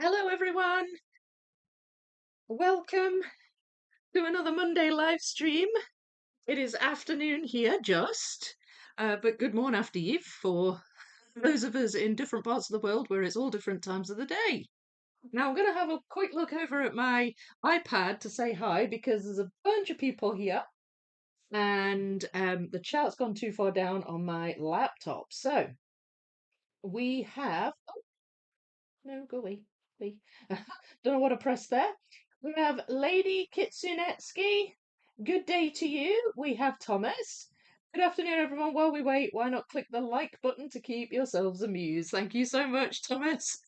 Hello, everyone. Welcome to another Monday live stream. It is afternoon here, but good morning after eve for those of us in different parts of the world where it's all different times of the day. Now, I'm going to have a quick look over at my iPad to say hi because there's a bunch of people here and the chat's gone too far down on my laptop. So we have no, go away. Away. Don't know what I pressed there. We have Lady Kitsunetsuki. Good day to you. We have Thomas. Good afternoon, everyone. While we wait, why not click the like button to keep yourselves amused? Thank you so much, Thomas.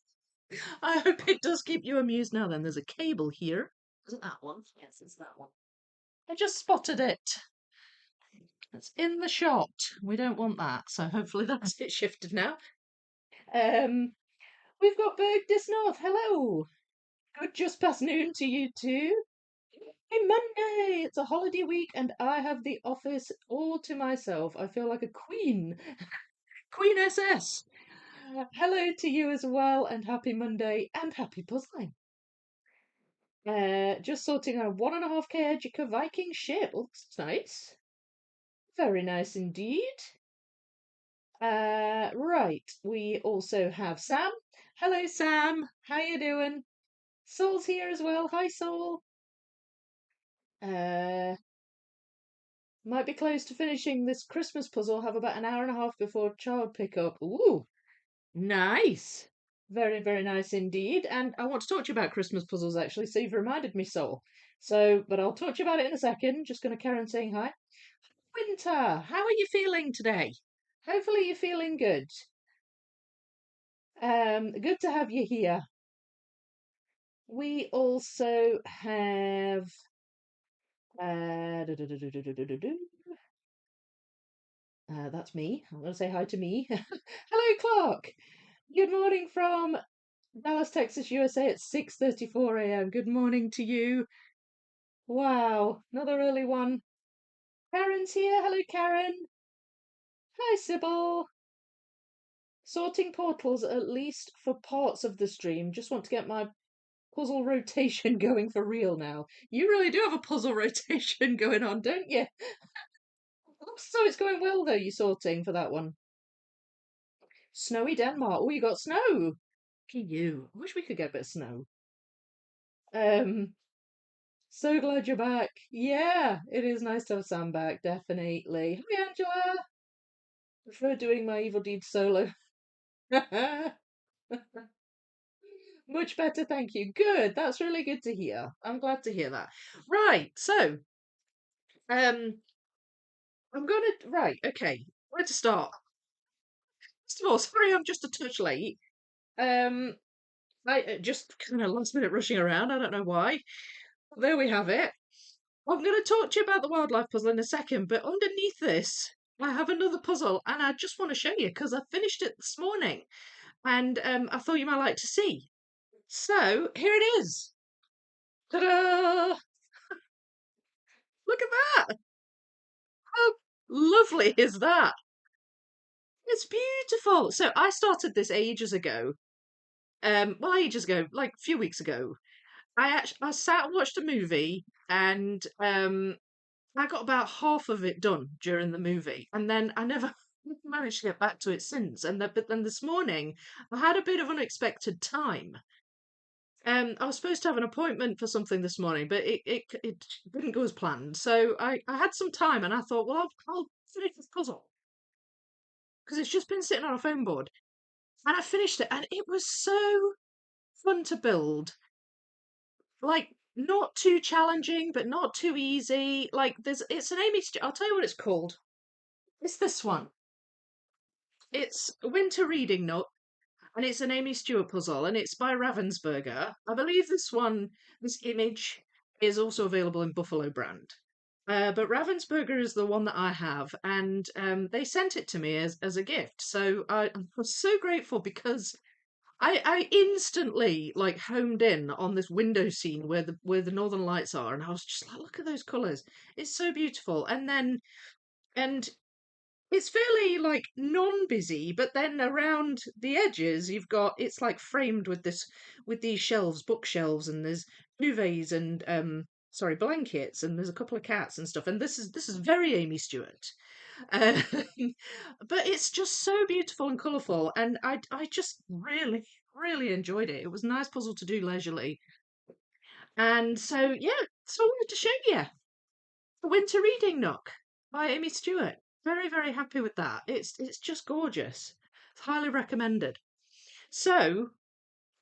I hope it does keep you amused. Now then, there's a cable here. Isn't that one? Yes, it's that one. I just spotted it. It's in the shot. We don't want that, so hopefully that's it shifted now. Um, we've got Berg Disnorth. Hello. Good just past noon to you too. Hey, Monday! It's a holiday week and I have the office all to myself. I feel like a queen. Queen SS. Hello to you as well, and happy Monday and happy puzzling. Just sorting out 1.5K Educa Viking ship. Looks nice. Very nice indeed. Right. We also have Sam. Hello, Sam. How you doing? Soul's here as well. Hi, Soul. Uh, Might be close to finishing this Christmas puzzle. Have about an hour and a half before child pickup. Ooh, nice. Very, very nice indeed. And I want to talk to you about Christmas puzzles actually, so you've reminded me so. But I'll talk to you about it in a second. Just going to carry on saying hi. Winter, how are you feeling today? Hopefully you're feeling good. Good to have you here. We also have that's me. I'm going to say hi to me. Hello, Clark. Good morning from Dallas, Texas, USA at 6:34 a.m. Good morning to you. Wow, another early one. Karen's here. Hello, Karen. Hi, Sybil. Sorting portals at least for parts of the stream. Just want to get my puzzle rotation going for real now. You really do have a puzzle rotation going on, don't you? So it's going well though, you sorting for that one. Snowy Denmark. Oh, you got snow. Look at you. I wish we could get a bit of snow. Um, So glad you're back. Yeah, it is nice to have Sam back, definitely. Hi, Angela. Prefer doing my evil deeds solo. Much better, thank you. Good. That's really good to hear. I'm glad to hear that. Right, so um okay. Where to start? First of all, sorry I'm just a touch late. Um I just kind of last minute rushing around. I don't know why. There we have it. I'm going to talk to you about the wildlife puzzle in a second, but underneath this, I have another puzzle and I just want to show you because I finished it this morning and I thought you might like to see. So here it is. Ta-da! Look at that! How lovely is that? It's beautiful. So I started this ages ago. Well, ages ago, like a few weeks ago. I sat and watched a movie and I got about half of it done during the movie, and then I never managed to get back to it since. But then this morning, I had a bit of unexpected time. I was supposed to have an appointment for something this morning, but it didn't go as planned. So I had some time, and I thought, well, I'll finish this puzzle because it's just been sitting on a foam board, and I finished it, and it was so fun to build. Like not too challenging, but not too easy. Like it's an Amy. I'll tell you what it's called. It's this one. It's a Winter Reading Nook, and it's an Amy Stewart puzzle, and it's by Ravensburger. I believe this image is also available in Buffalo brand. But Ravensburger is the one that I have, and they sent it to me as a gift. So I was so grateful because I instantly like homed in on this window scene where the northern lights are, and I was just like, look at those colours. It's so beautiful. And it's fairly like non-busy, but then around the edges you've got it's like framed with this with these shelves, bookshelves, and there's duvets and sorry, blankets, and there's a couple of cats and stuff. And this is very Amy Stewart. Um, but it's just so beautiful and colourful, and I just really enjoyed it. It was a nice puzzle to do leisurely. And so yeah, so I wanted to show you the Winter Reading Nook by Amy Stewart. Very happy with that. It's just gorgeous. It's highly recommended. So,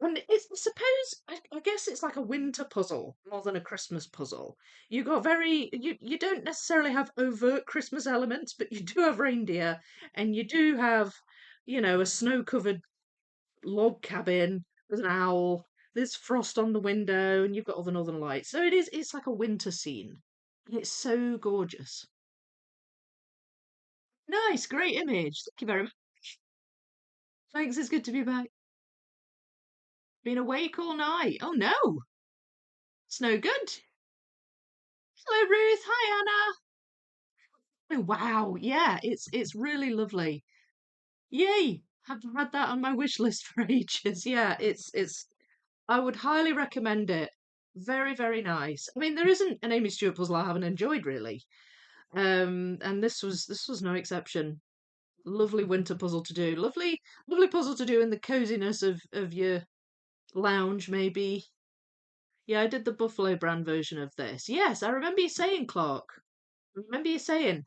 and it's I suppose I guess it's like a winter puzzle more than a Christmas puzzle. You got very you don't necessarily have overt Christmas elements, but you do have reindeer, and you do have, a snow-covered log cabin. There's an owl. There's frost on the window, and you've got all the northern lights. So it's like a winter scene. And it's so gorgeous. Nice, great image. Thank you very much. Thanks, it's good to be back. Been awake all night. Oh no, it's no good. Hello, Ruth. Hi, Anna. Oh wow, yeah, it's really lovely. Yay! Have had that on my wish list for ages. Yeah, it's. I would highly recommend it. Very nice. I mean, there isn't an Amy Stewart puzzle I haven't enjoyed really. And this was no exception. Lovely winter puzzle to do. Lovely puzzle to do in the coziness of your lounge, maybe. Yeah, I did the Buffalo brand version of this. Yes, I remember you saying, Clark. I remember you saying.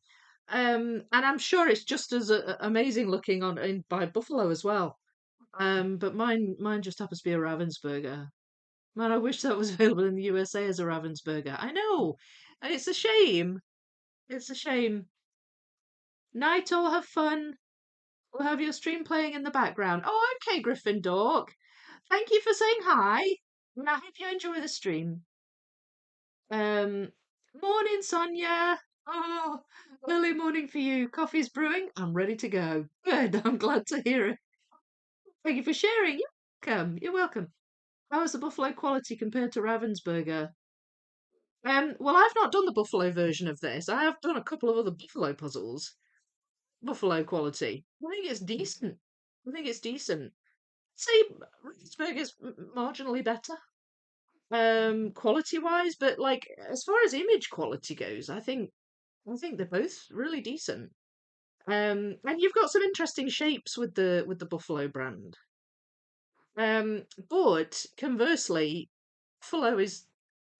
And I'm sure it's just as amazing looking on in by Buffalo as well. But mine just happens to be a Ravensburger. Man, I wish that was available in the USA as a Ravensburger. I know. It's a shame. It's a shame. Night all, have fun. We'll have your stream playing in the background. Oh, okay, Griffin Dog. Thank you for saying hi. And I hope you enjoy the stream. Um, Morning, Sonia. Oh, early morning for you. Coffee's brewing. I'm ready to go. Good. I'm glad to hear it. Thank you for sharing. You're welcome. You're welcome. How is the buffalo quality compared to Ravensburger? Well, I've not done the buffalo version of this. I have done a couple of other buffalo puzzles. Buffalo quality. I think it's decent. I think it's decent. Say Ravensburger's marginally better. Quality wise, but like as far as image quality goes, I think they're both really decent. And you've got some interesting shapes with the Buffalo brand. But conversely, Buffalo is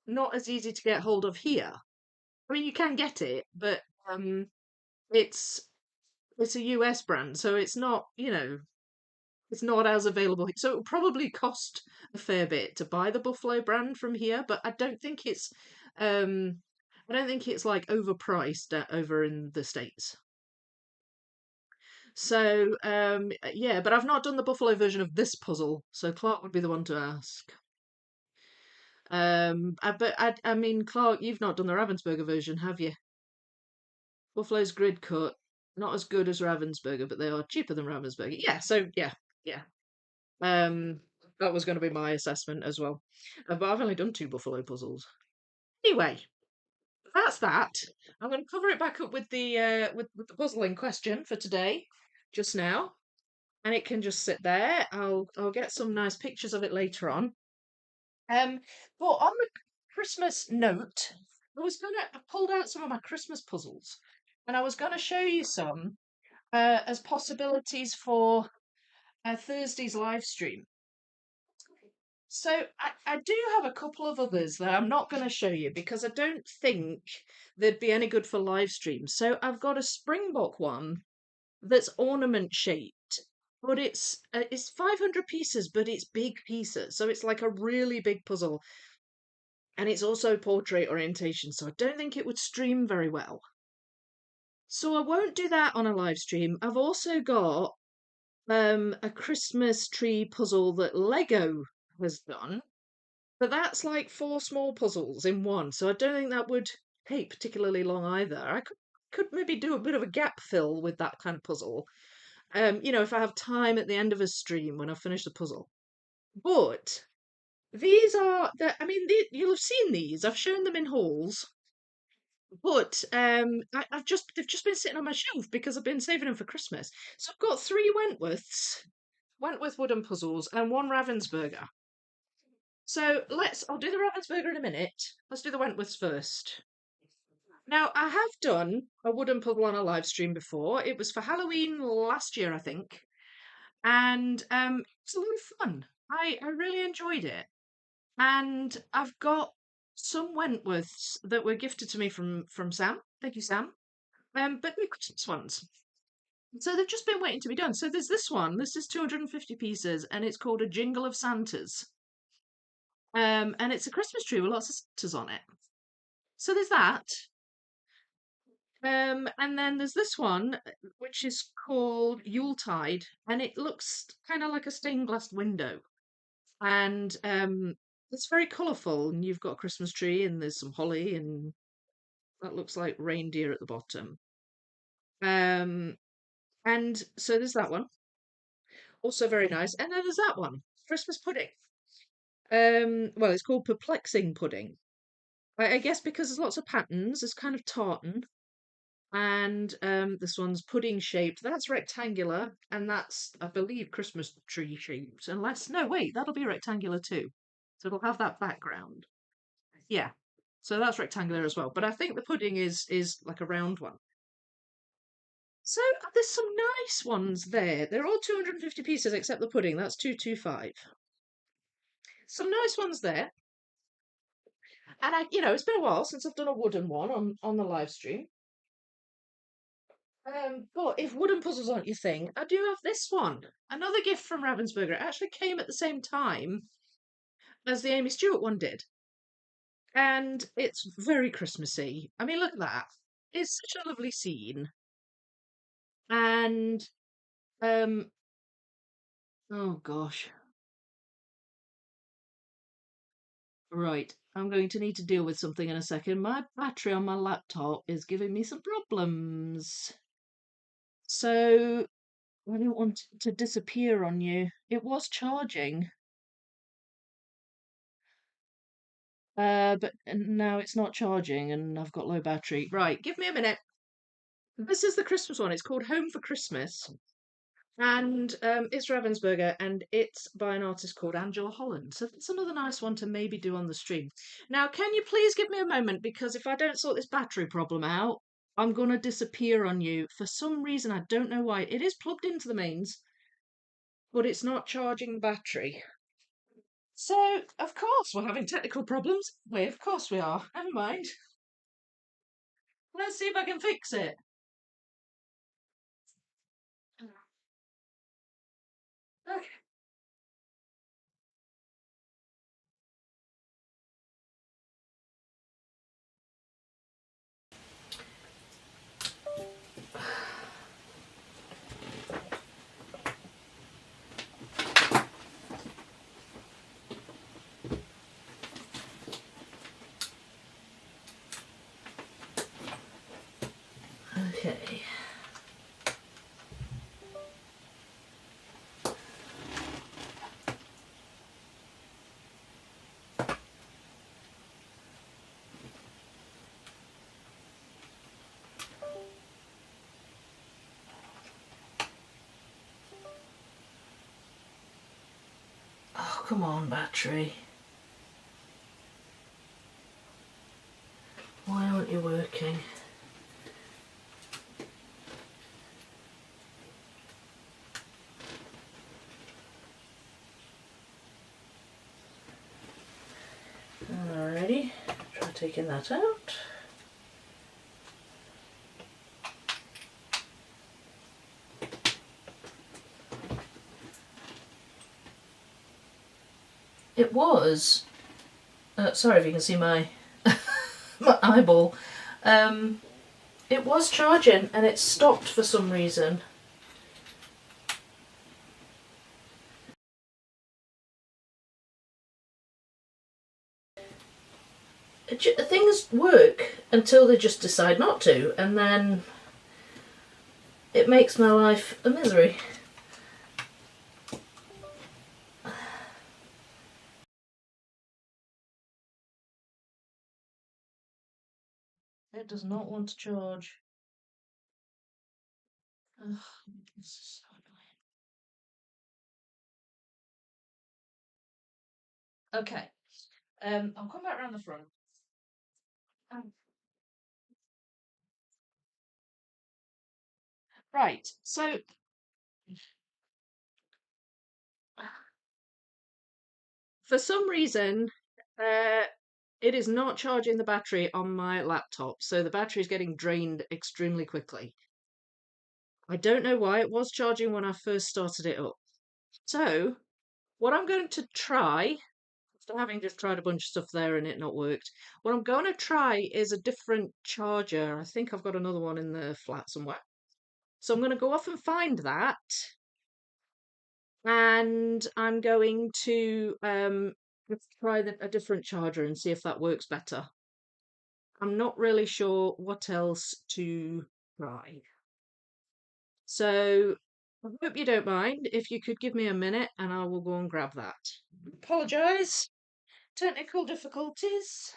not as easy to get hold of here. I mean, you can get it, but it's it's a US brand, so it's not as available. So it will probably cost a fair bit to buy the Buffalo brand from here, but um I don't think it's like overpriced over in the States. So yeah, but I've not done the Buffalo version of this puzzle, so Clark would be the one to ask. But I mean, Clark, you've not done the Ravensburger version, have you? Buffalo's grid cut, not as good as Ravensburger, but they are cheaper than Ravensburger. Yeah, so yeah. Um, that was going to be my assessment as well. But I've only done two Buffalo puzzles. Anyway, that's that. I'm going to cover it back up with the puzzle in question for today, just now, and it can just sit there. I'll get some nice pictures of it later on. Um, but on the Christmas note, I pulled out some of my Christmas puzzles, and I was gonna show you some as possibilities for Thursday's live stream. So I do have a couple of others that I'm not going to show you because I don't think they'd be any good for live stream. So I've got a Springbok one that's ornament shaped, but it's 500 pieces, but it's big pieces, so it's like a really big puzzle, and it's also portrait orientation. So I don't think it would stream very well. So I won't do that on a live stream. I've also got a Christmas tree puzzle that Lego has done. But that's like four small puzzles in one, so I don't think that would take particularly long either. I could maybe do a bit of a gap fill with that kind of puzzle. If I have time at the end of a stream when I finish the puzzle. But these are I mean, you'll have seen these. I've shown them in hauls. But they've just been sitting on my shelf because I've been saving them for Christmas. So I've got three Wentworth wooden puzzles, and one Ravensburger. So I'll do the Ravensburger in a minute. Let's do the Wentworths first. Now, I have done a wooden puzzle on a live stream before. It was for Halloween last year, I think. And it's a lot of fun. I really enjoyed it. And I've got some Wentworths that were gifted to me from Sam. Thank you, Sam. But they're Christmas ones. So they've just been waiting to be done. So there's this one. This is 250 pieces, and it's called A Jingle of Santas. And it's a Christmas tree with lots of Santas on it. So there's that. And then there's this one, which is called Yuletide, and it looks kind of like a stained glass window. And it's very colourful. And you've got a Christmas tree, and there's some holly, and that looks like reindeer at the bottom. Um, and so there's that one, also very nice. And then there's that one, Christmas pudding. Well, it's called Perplexing Pudding. I guess because there's lots of patterns, it's kind of tartan. And this one's pudding shaped. That's rectangular, and that's, I believe, Christmas tree shaped. Unless, no, wait, that'll be rectangular too. So it'll have that background. Yeah. So that's rectangular as well. But I think the pudding is like a round one. So there's some nice ones there. They're all 250 pieces except the pudding. That's 225. Some nice ones there. And it's been a while since I've done a wooden one on the live stream. But if wooden puzzles aren't your thing, I do have this one. Another gift from Ravensburger. It actually came at the same time as the Amy Stewart one did. And it's very Christmassy. I mean, look at that. It's such a lovely scene. And um oh gosh. Right. I'm going to need to deal with something in a second. My battery on my laptop is giving me some problems. So I don't want it to disappear on you. It was charging. But now it's not charging and I've got low battery. Right, give me a minute. This is the Christmas one. It's called Home for Christmas. And it's Ravensburger and it's by an artist called Angela Holland. So that's another nice one to maybe do on the stream. Now, can you please give me a moment? Because if I don't sort this battery problem out, I'm going to disappear on you. For some reason, I don't know why. It is plugged into the mains, but it's not charging the battery. So, of course, we're having technical problems. Of course we are. Never mind. Let's see if I can fix it. Okay. Okay. Oh, come on, battery. Why aren't you working? Alrighty, try taking that out. It was, sorry if you can see my, my eyeball, it was charging and it stopped for some reason. Things work until they just decide not to, and then it makes my life a misery. It does not want to charge. Ugh, this is so annoying. Okay, I'll come back around the front. Um, right, so for some reason, uh, it is not charging the battery on my laptop, so the battery is getting drained extremely quickly. I don't know why. It was charging when I first started it up. So, what I'm going to try, after having just tried a bunch of stuff there and it not worked, what I'm going to try is a different charger. I think I've got another one in the flat somewhere. So I'm going to go off and find that, and I'm going to just try a different charger and see if that works better. I'm not really sure what else to try. So I hope you don't mind if you could give me a minute and I will go and grab that. Apologise. Technical difficulties.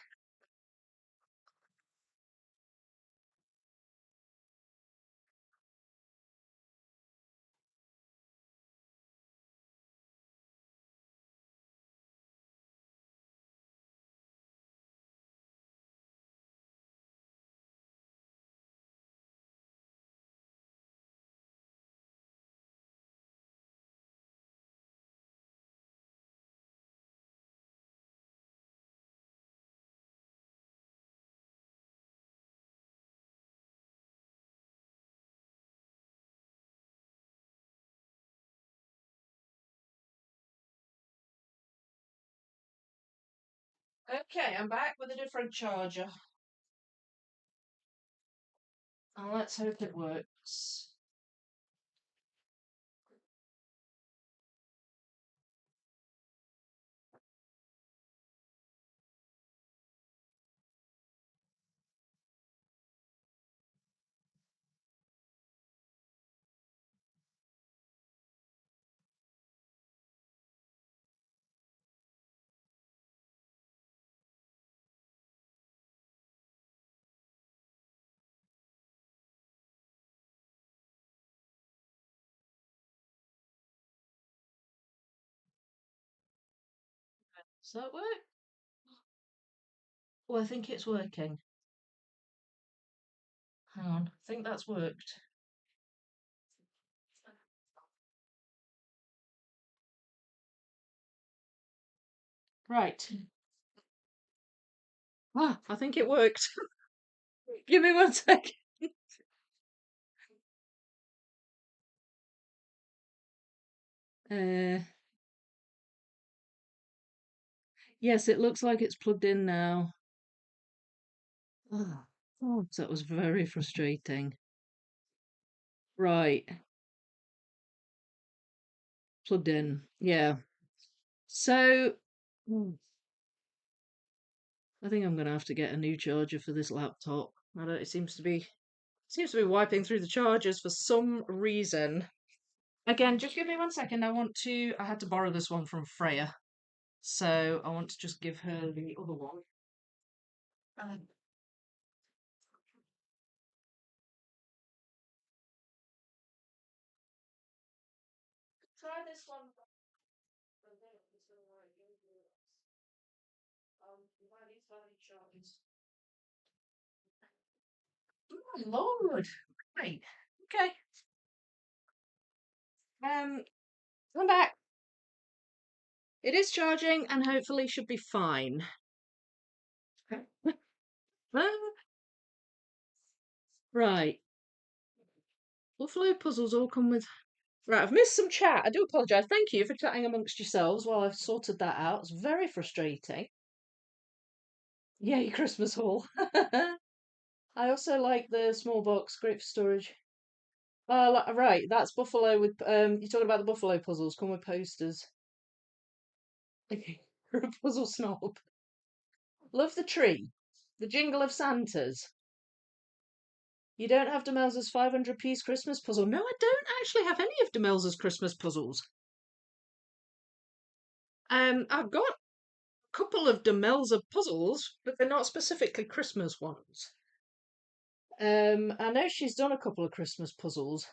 Okay, I'm back with a different charger. And let's hope it works. Does that work? Oh, I think it's working. Hang on, I think that's worked. Right. Ah, I think it worked. Give me one sec. Uh, yes, it looks like it's plugged in now. Ah, oh, that was very frustrating. Right, plugged in. Yeah. So, hmm, I think I'm going to have to get a new charger for this laptop. I don't, it seems to be wiping through the chargers for some reason. Again, just give me one second. I had to borrow this one from Freya. So I want to just give her the other one. Um, Try this one. You might need to have charges. Oh, Lord. Right. Okay. I'm back. It is charging and hopefully should be fine. Right. Buffalo puzzles all come with. Right, I've missed some chat. I do apologise. Thank you for chatting amongst yourselves while I've sorted that out. It's very frustrating. Yay, Christmas haul. I also like the small box, great for storage. Right, that's buffalo with you're talking about the buffalo puzzles, come with posters. Okay. You're a puzzle snob. Love the tree. The jingle of Santas. You don't have Demelza's 500-piece Christmas puzzle. No, I don't actually have any of Demelza's Christmas puzzles. I've got a couple of Demelza puzzles, but they're not specifically Christmas ones. I know she's done a couple of Christmas puzzles.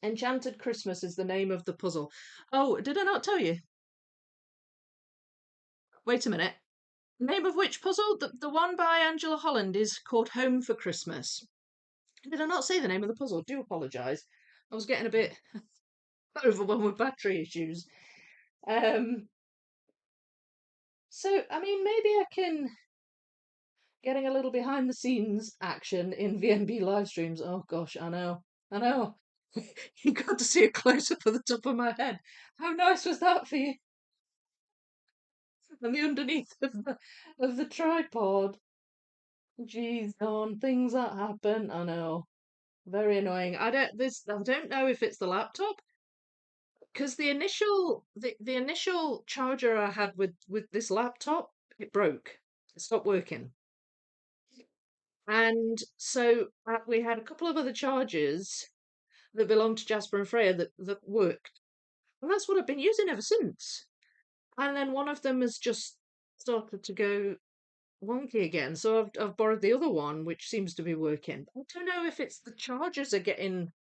Enchanted Christmas is the name of the puzzle. Oh, did I not tell you? Wait a minute. Name of which puzzle? The one by Angela Holland is called Home for Christmas. Did I not say the name of the puzzle? Do apologise. I was getting a bit overwhelmed with battery issues. Um, so, I mean, maybe I can getting a little behind the scenes action in VNB live streams. Oh gosh, I know. You got to see a close up of the top of my head. How nice was that for you? And the underneath of the tripod. Jeez, on things that happen. I know. Very annoying. I don't know if it's the laptop because the initial charger I had with this laptop, it broke. It stopped working. And so we had a couple of other chargers that belonged to Jasper and Freya that worked. And that's what I've been using ever since. And then one of them has just started to go wonky again. So I've borrowed the other one, which seems to be working. I don't know if it's the chargers are getting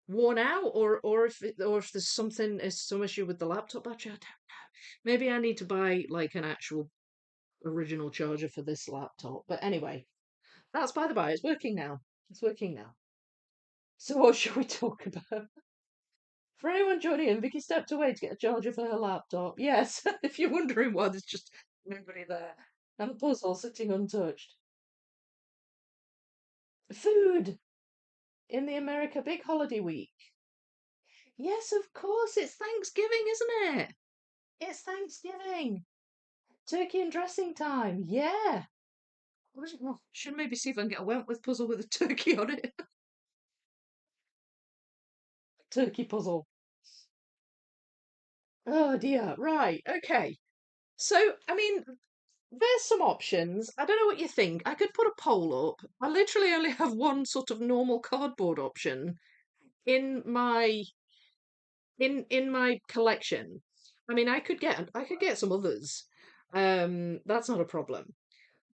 worn out or if there's something is some issue with the laptop battery. I don't know. Maybe I need to buy like an actual original charger for this laptop. But anyway, that's by the by. It's working now. It's working now. So what shall we talk about? For anyone joining in, Vicky stepped away to get a charger for her laptop. Yes, if you're wondering why there's just nobody there. And the puzzle sitting untouched. Food in the America Big Holiday Week. Yes, of course, it's Thanksgiving, isn't it? It's Thanksgiving. Turkey and dressing time. Yeah. Well, should maybe see if I can get a Wentworth puzzle with a turkey on it. Turkey puzzle. Oh dear. Right. Okay. So, I mean, there's some options. I don't know what you think. I could put a poll up. I literally only have one sort of normal cardboard option in my collection. I mean, I could get some others. That's not a problem.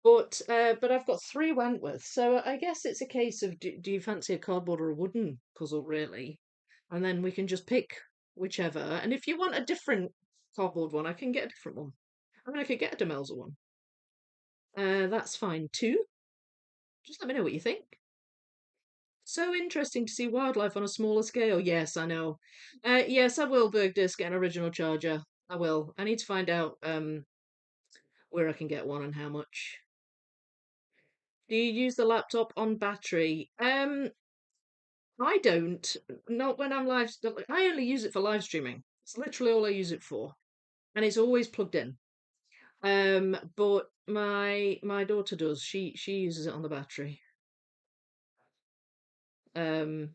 But I've got three Wentworth, so I guess it's a case of do you fancy a cardboard or a wooden puzzle, really? And then we can just pick whichever. And if you want a different cardboard one, I can get a different one. I mean, I could get a Demelza one. That's fine too. Just let me know what you think. So interesting to see wildlife on a smaller scale. Yes, I know. Yes, I will, Bergdis, get an original charger. I will. I need to find out where I can get one and how much. Do you use the laptop on battery? I don't. Not when I'm live. I only use it for live streaming. It's literally all I use it for, and it's always plugged in. But my daughter does. She uses it on the battery. Um,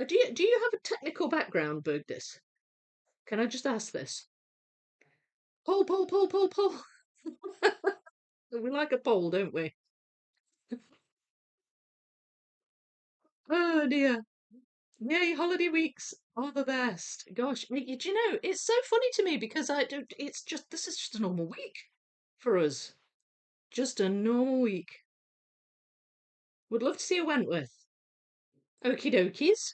do you have a technical background, Bergdis? Can I just ask this? Pull, pull, pull, pull, pull. We like a poll, don't we? Oh dear. Yay, holiday weeks are the best. Gosh, do you know, it's so funny to me because I don't, this is just a normal week for us. Just a normal week. Would love to see a Wentworth. Okie dokies.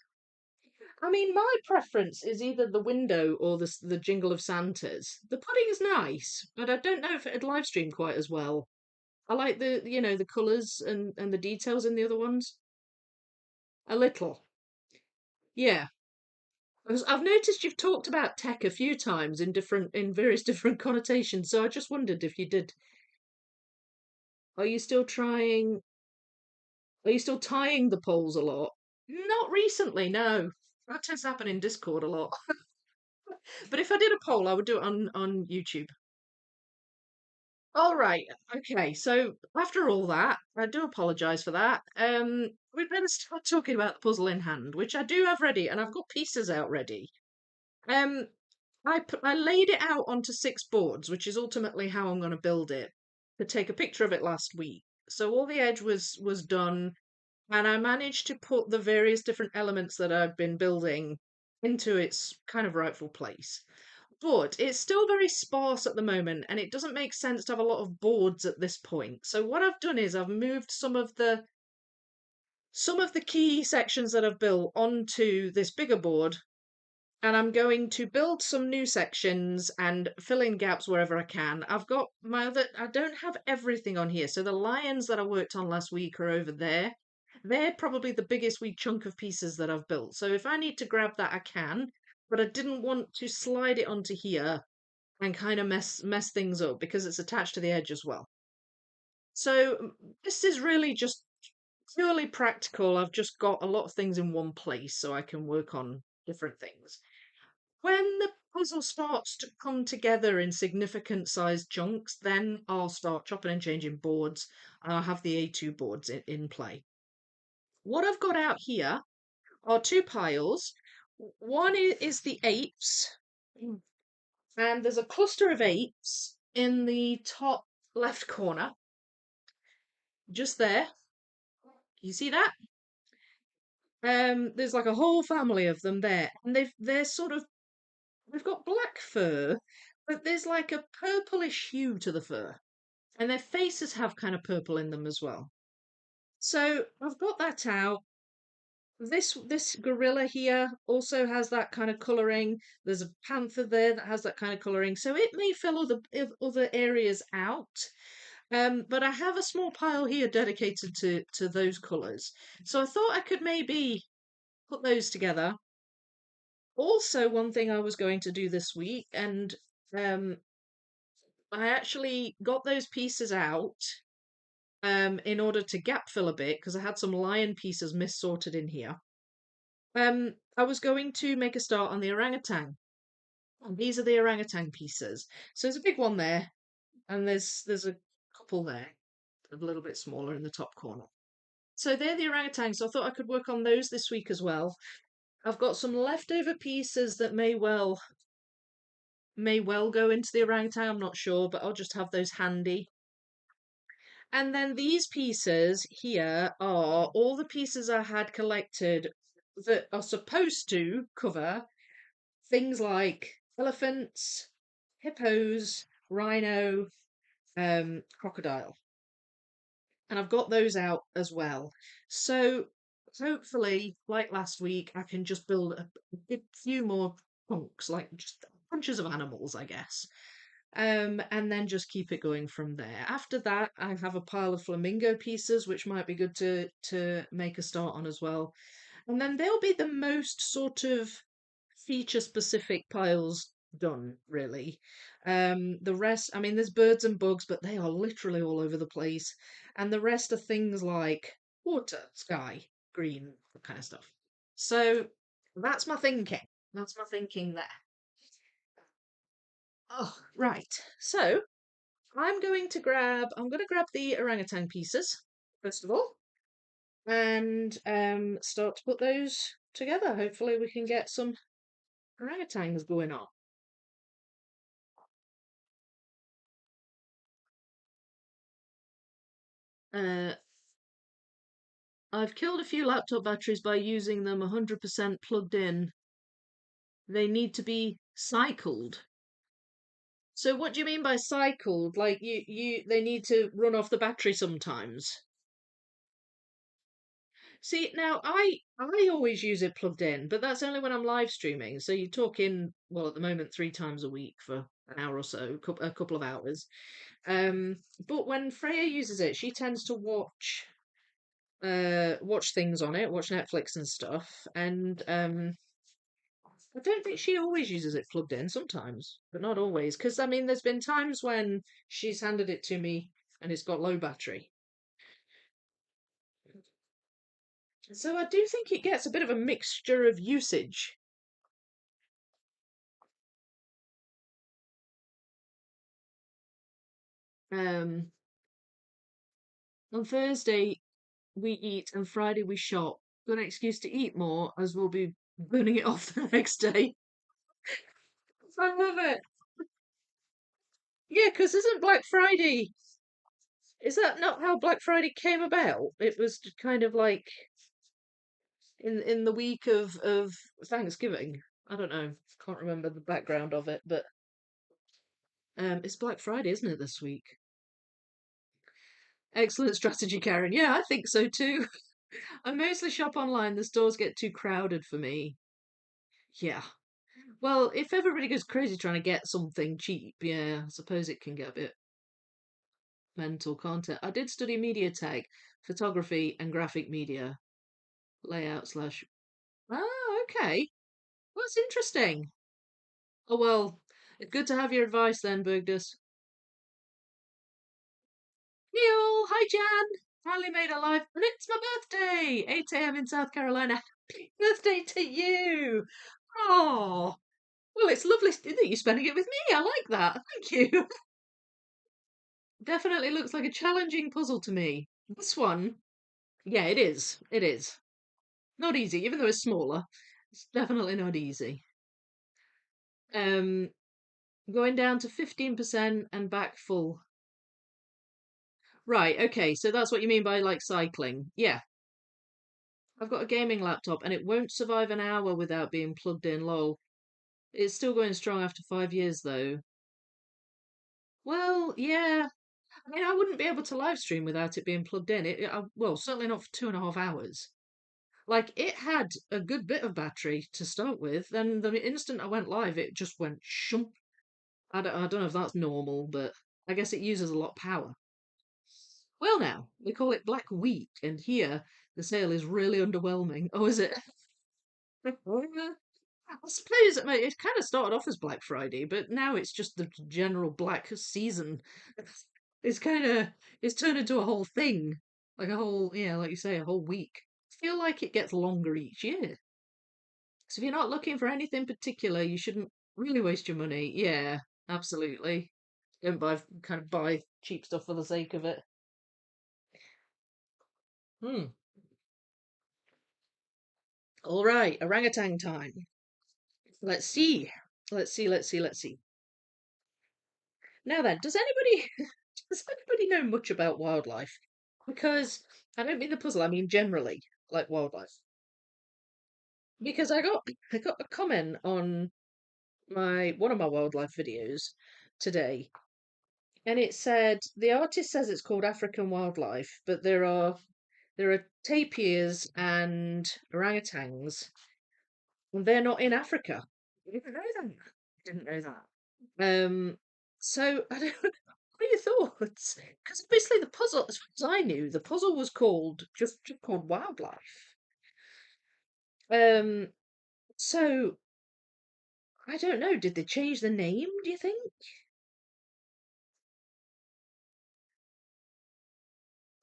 I mean, my preference is either the window or the Jingle of Santas. The pudding is nice, but I don't know if it'd live stream quite as well. I like the colours and the details in the other ones. A little. Yeah. I've noticed you've talked about tech a few times in various different connotations, so I just wondered if you did. Are you still trying? Are you still tying the poles a lot? Not recently, no. That tends to happen in Discord a lot. But if I did a poll, I would do it on YouTube. All right. Okay. So after all that, I do apologise for that. We'd better start talking about the puzzle in hand, which I do have ready, and I've got pieces out ready. Um, I laid it out onto 6 boards, which is ultimately how I'm going to build it. To take a picture of it last week, so all the edge was done, and I managed to put the various different elements that I've been building into its kind of rightful place. But it's still very sparse at the moment, and it doesn't make sense to have a lot of boards at this point. So what I've done is I've moved some of the key sections that I've built onto this bigger board, and I'm going to build some new sections and fill in gaps wherever I can. I've got my other, I don't have everything on here. So the lions that I worked on last week are over there. They're probably the biggest wee chunk of pieces that I've built. So if I need to grab that, I can, but I didn't want to slide it onto here and kind of mess things up because it's attached to the edge as well. So this is really just purely practical. I've just got a lot of things in one place so I can work on different things. When the puzzle starts to come together in significant sized chunks, then I'll start chopping and changing boards, and I'll have the A2 boards in play. What I've got out here are two piles. One is the apes, and there's a cluster of apes in the top left corner, just there. You see that? There's like a whole family of them there, and they've got black fur, but there's like a purplish hue to the fur, and their faces have kind of purple in them as well. So I've got that out. This gorilla here also has that kind of colouring. There's a panther there that has that kind of colouring. So it may fill other areas out. But I have a small pile here dedicated to those colours. So I thought I could maybe put those together. Also, one thing I was going to do this week, and I actually got those pieces out in order to gap fill a bit because I had some lion pieces mis-sorted in here. I was going to make a start on the orangutan. And these are the orangutan pieces. So there's a big one there, and there's a couple there, a little bit smaller in the top corner. So they're the orangutans. So I thought I could work on those this week as well. I've got some leftover pieces that may well go into the orangutan. I'm not sure, but I'll just have those handy. And then these pieces here are all the pieces I had collected that are supposed to cover things like elephants, hippos, rhino, crocodile. And I've got those out as well. So hopefully, like last week, I can just build a few more chunks, like just bunches of animals, I guess. And then just keep it going from there. After that, I have a pile of flamingo pieces, which might be good to make a start on as well. And then they'll be the most sort of feature specific piles done, really. The rest, I mean, there's birds and bugs, but they are literally all over the place. And the rest are things like water, sky, green, that kind of stuff. So that's my thinking. That's my thinking there. Oh, right. So I'm going to grab the orangutan pieces, first of all, and start to put those together. Hopefully we can get some orangutans going on. Uh, I've killed a few laptop batteries by using them 100% plugged in. They need to be cycled. So what do you mean by cycled? Like they need to run off the battery sometimes. See, now I always use it plugged in, but that's only when I'm live streaming. So you're talking, well, at the moment 3 times a week for an hour or so, a couple of hours. But when Freya uses it, she tends to watch things on it, watch Netflix and stuff, and I don't think she always uses it plugged in, sometimes, but not always. Because, I mean, there's been times when she's handed it to me and it's got low battery. So I do think it gets a bit of a mixture of usage. Um, on Thursday we eat and Friday we shop. Got an excuse to eat more as we'll be burning it off the next day. I love it. Yeah, because isn't Black Friday? Is that not how Black Friday came about? It was kind of like in the week of Thanksgiving. I don't know. Can't remember the background of it, but it's Black Friday, isn't it, this week? Excellent strategy, Karen. Yeah, I think so too. I mostly shop online. The stores get too crowded for me. Yeah. Well, if everybody goes crazy trying to get something cheap, yeah, I suppose it can get a bit mental, can't it? I did study media tech, photography, and graphic media layout slash. Oh, okay. Well, that's interesting. Oh, well, it's good to have your advice then, Bergdus. Neil, hi, Jan. Finally made a live, and it's my birthday, 8 a.m. in South Carolina. Happy birthday to you. Oh, well, it's lovely that you're spending it with me. I like that. Thank you. Definitely looks like a challenging puzzle to me. This one, yeah, it is. It is. Not easy, even though it's smaller. It's definitely not easy. Um, Going down to 15% and back full. Right, okay, so that's what you mean by like cycling. Yeah, I've got a gaming laptop and it won't survive an hour without being plugged in, lol. It's still going strong after 5 years though. Well, yeah. I mean, I wouldn't be able to live stream without it being plugged in. Well, certainly not for 2.5 hours. Like, it had a good bit of battery to start with. Then the instant I went live, it just went shump. I don't know if that's normal, but I guess it uses a lot of power. Well, now, we call it Black Week, and here the sale is really underwhelming. Oh, is it? I suppose it kind of started off as Black Friday, but now it's just the general black season. It's kind of it's turned into a whole thing, like a whole yeah, like you say, a whole week. I feel like it gets longer each year. So if you're not looking for anything particular, you shouldn't really waste your money. Yeah, absolutely. Don't buy cheap stuff for the sake of it. Hmm. All right, orangutan time. Let's see. Let's see. Now then, does anybody know much about wildlife? Because I don't mean the puzzle, I mean generally, like wildlife. Because I got a comment on my one of my wildlife videos today, and it said the artist says it's called African wildlife, but there are tapirs and orangutans, and they're not in Africa. I didn't know that. Didn't know that. So I don't. What are your thoughts? Because obviously the puzzle, as far as I knew, the puzzle was called just called wildlife. Um, so I don't know. Did they change the name? Do you think?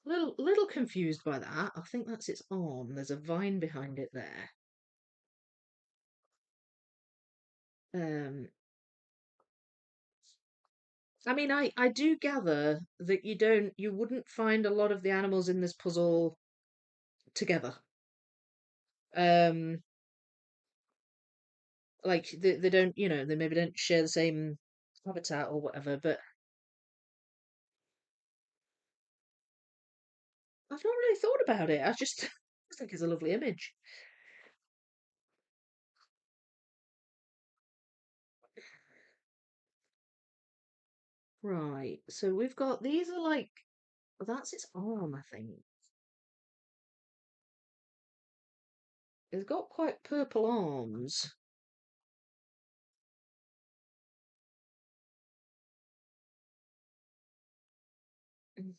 Little confused by that. I think that's its arm. There's a vine behind it there. Um, I mean, I do gather that you wouldn't find a lot of the animals in this puzzle together. Um, like they don't, they maybe don't share the same habitat or whatever. But I've not really thought about it. I just I think it's a lovely image. Right. So we've got these are like well, that's its arm, I think. It's got quite purple arms. Mm.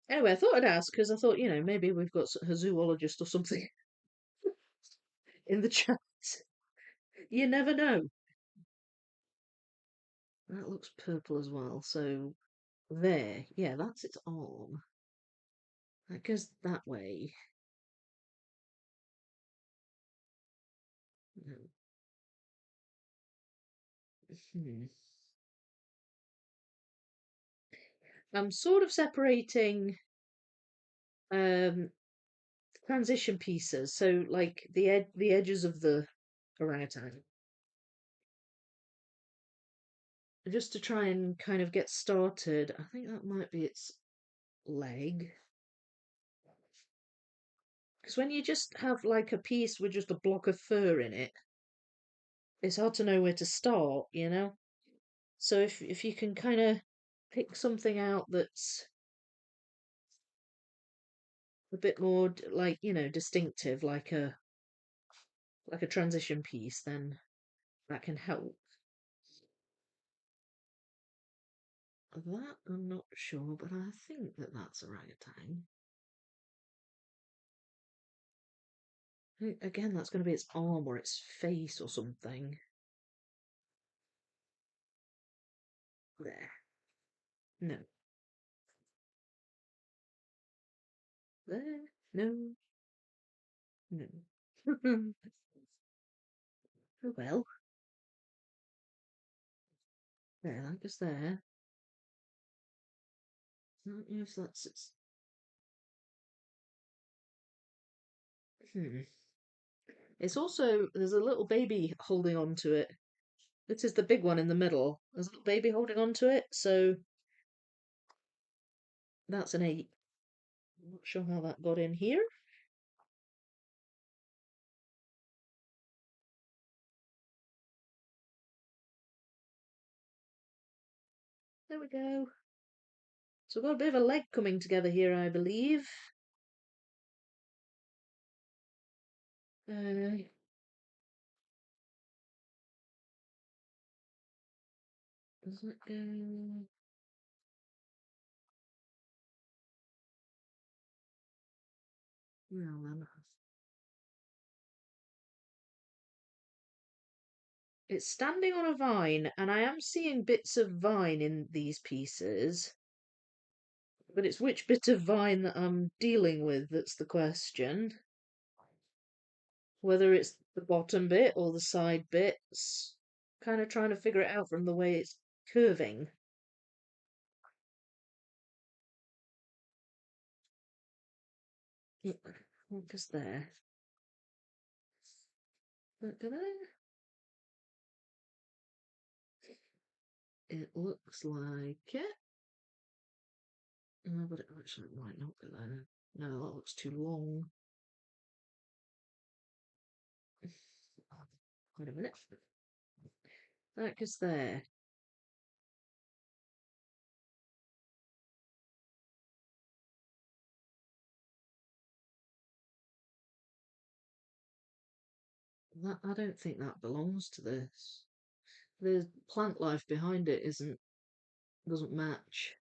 Anyway, I thought I'd ask because I thought, maybe we've got a zoologist or something in the chat. You never know. That looks purple as well. So there, yeah, that's its arm. That goes that way. No. Hmm. I'm sort of separating um transition pieces. So like the edges of the orangutan, just to try and kind of get started. I think that might be its leg. Because when you just have like a piece with just a block of fur in it, it's hard to know where to start, you know? So if you can kind of pick something out that's a bit more like, distinctive, like a transition piece, then that can help. That I'm not sure, but I think that that's orangutan. Again, that's going to be its arm or its face or something. There. No. There. No. No. Oh well. There, that goes there. I don't know if that's its. Hmm. It's also there's a little baby holding on to it. This is the big one in the middle. There's a little baby holding on to it, so that's an 8. I'm not sure how that got in here. There we go. So we've got a bit of a leg coming together here, I believe. Uh, does that go? Well then. It's standing on a vine, and I am seeing bits of vine in these pieces, but it's which bit of vine that I'm dealing with that's the question. Whether it's the bottom bit or the side bits. Kind of trying to figure it out from the way it's curving. What goes there? Look at that. It looks like it. No, but it actually might not be there. No, that looks too long. Wait a minute. That goes there. That I don't think that belongs to this. The plant life behind it doesn't match.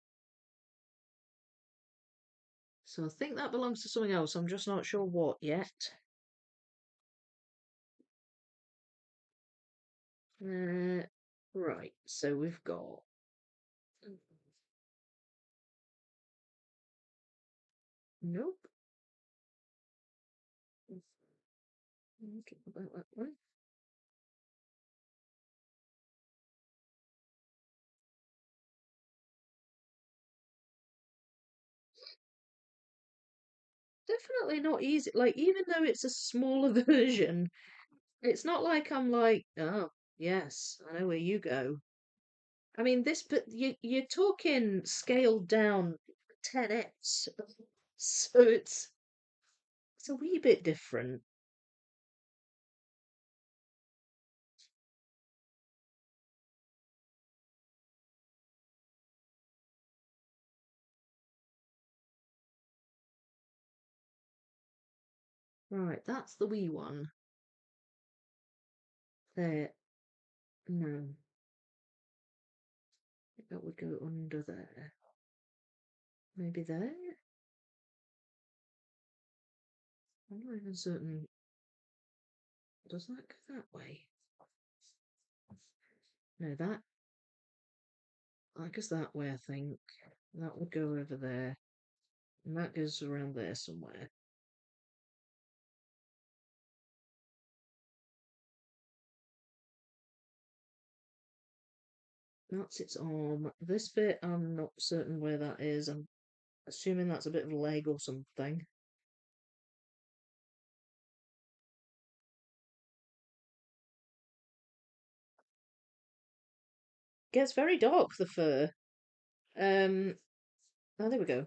So I think that belongs to something else. I'm just not sure what yet. Right, so we've got. Nope. Okay, about that one. Definitely not easy. Like, even though it's a smaller version, it's not like I'm like, oh, yes, I know where you go. I mean, but you're talking scaled down 10x, so it's a wee bit different. Right, that's the wee one. There, no, that would go under there. Maybe there? I'm not even certain. Does that go that way? No, that goes that way, I think. That would go over there. And that goes around there somewhere. That's its arm. This bit, I'm not certain where that is. I'm assuming that's a bit of a leg or something. Gets very dark, the fur. Um, oh, there we go.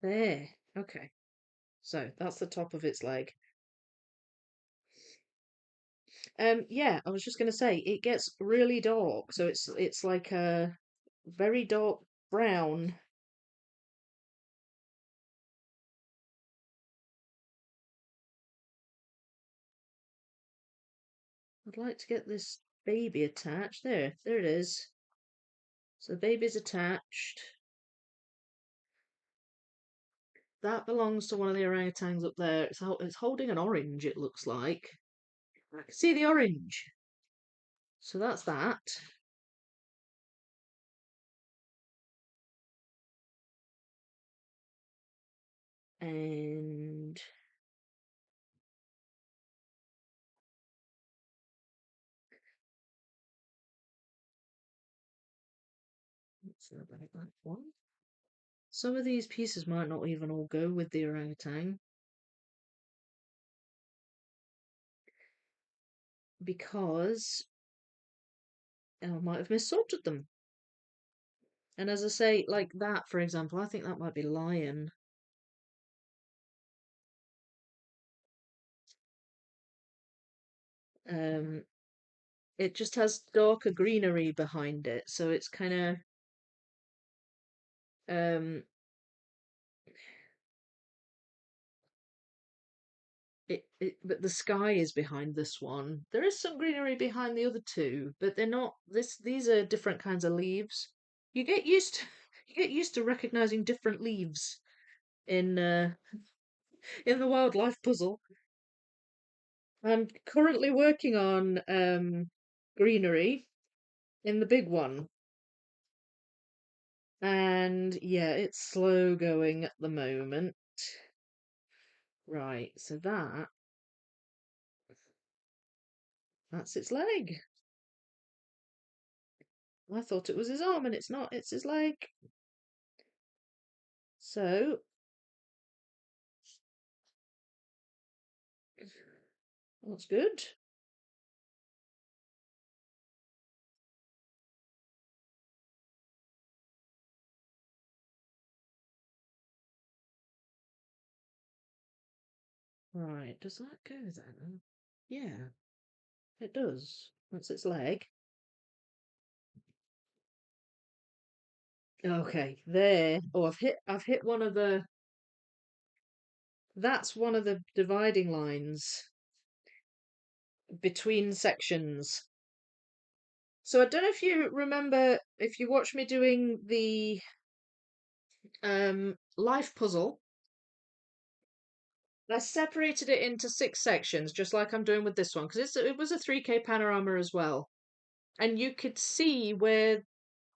There. Okay. So that's the top of its leg. Yeah, I was just gonna say it gets really dark, so it's like a very dark brown. I'd like to get this baby attached. There it is. So the baby's attached. That belongs to one of the orangutans up there. It's holding an orange, it looks like. I can see the orange. So that's that. And what's about that one? Some of these pieces might not even all go with the orangutan because I might have missorted them. And as I say, like that, for example, I think that might be lion. Um, it just has darker greenery behind it, so it's kind of um, but the sky is behind this one. There is some greenery behind the other two, but they're not these are different kinds of leaves. You get used to, you get used to recognizing different leaves in in the wildlife puzzle. I'm currently working on greenery in the big one. And yeah, it's slow going at the moment. Right, so that's its leg. I thought it was his arm and it's not, it's his leg. So that's good. Right, does that go then? Yeah, it does. That's its leg. Okay, there. Oh, I've hit one of the, that's one of the dividing lines between sections. So I don't know if you remember, if you watched me doing the life puzzle, I separated it into 6 sections, just like I'm doing with this one, because it was a 3K panorama as well. And you could see where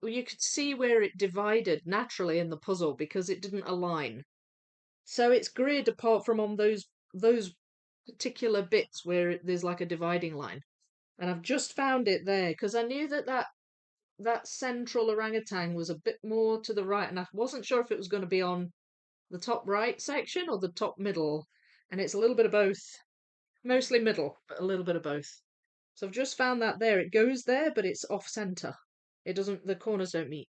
it divided naturally in the puzzle because it didn't align. So it's grid apart from on those particular bits where there's like a dividing line. And I've just found it there because I knew that central orangutan was a bit more to the right, and I wasn't sure if it was going to be on the top right section or the top middle. And it's a little bit of both, mostly middle, but a little bit of both. So I've just found that there. It goes there, but it's off center. It doesn't, the corners don't meet,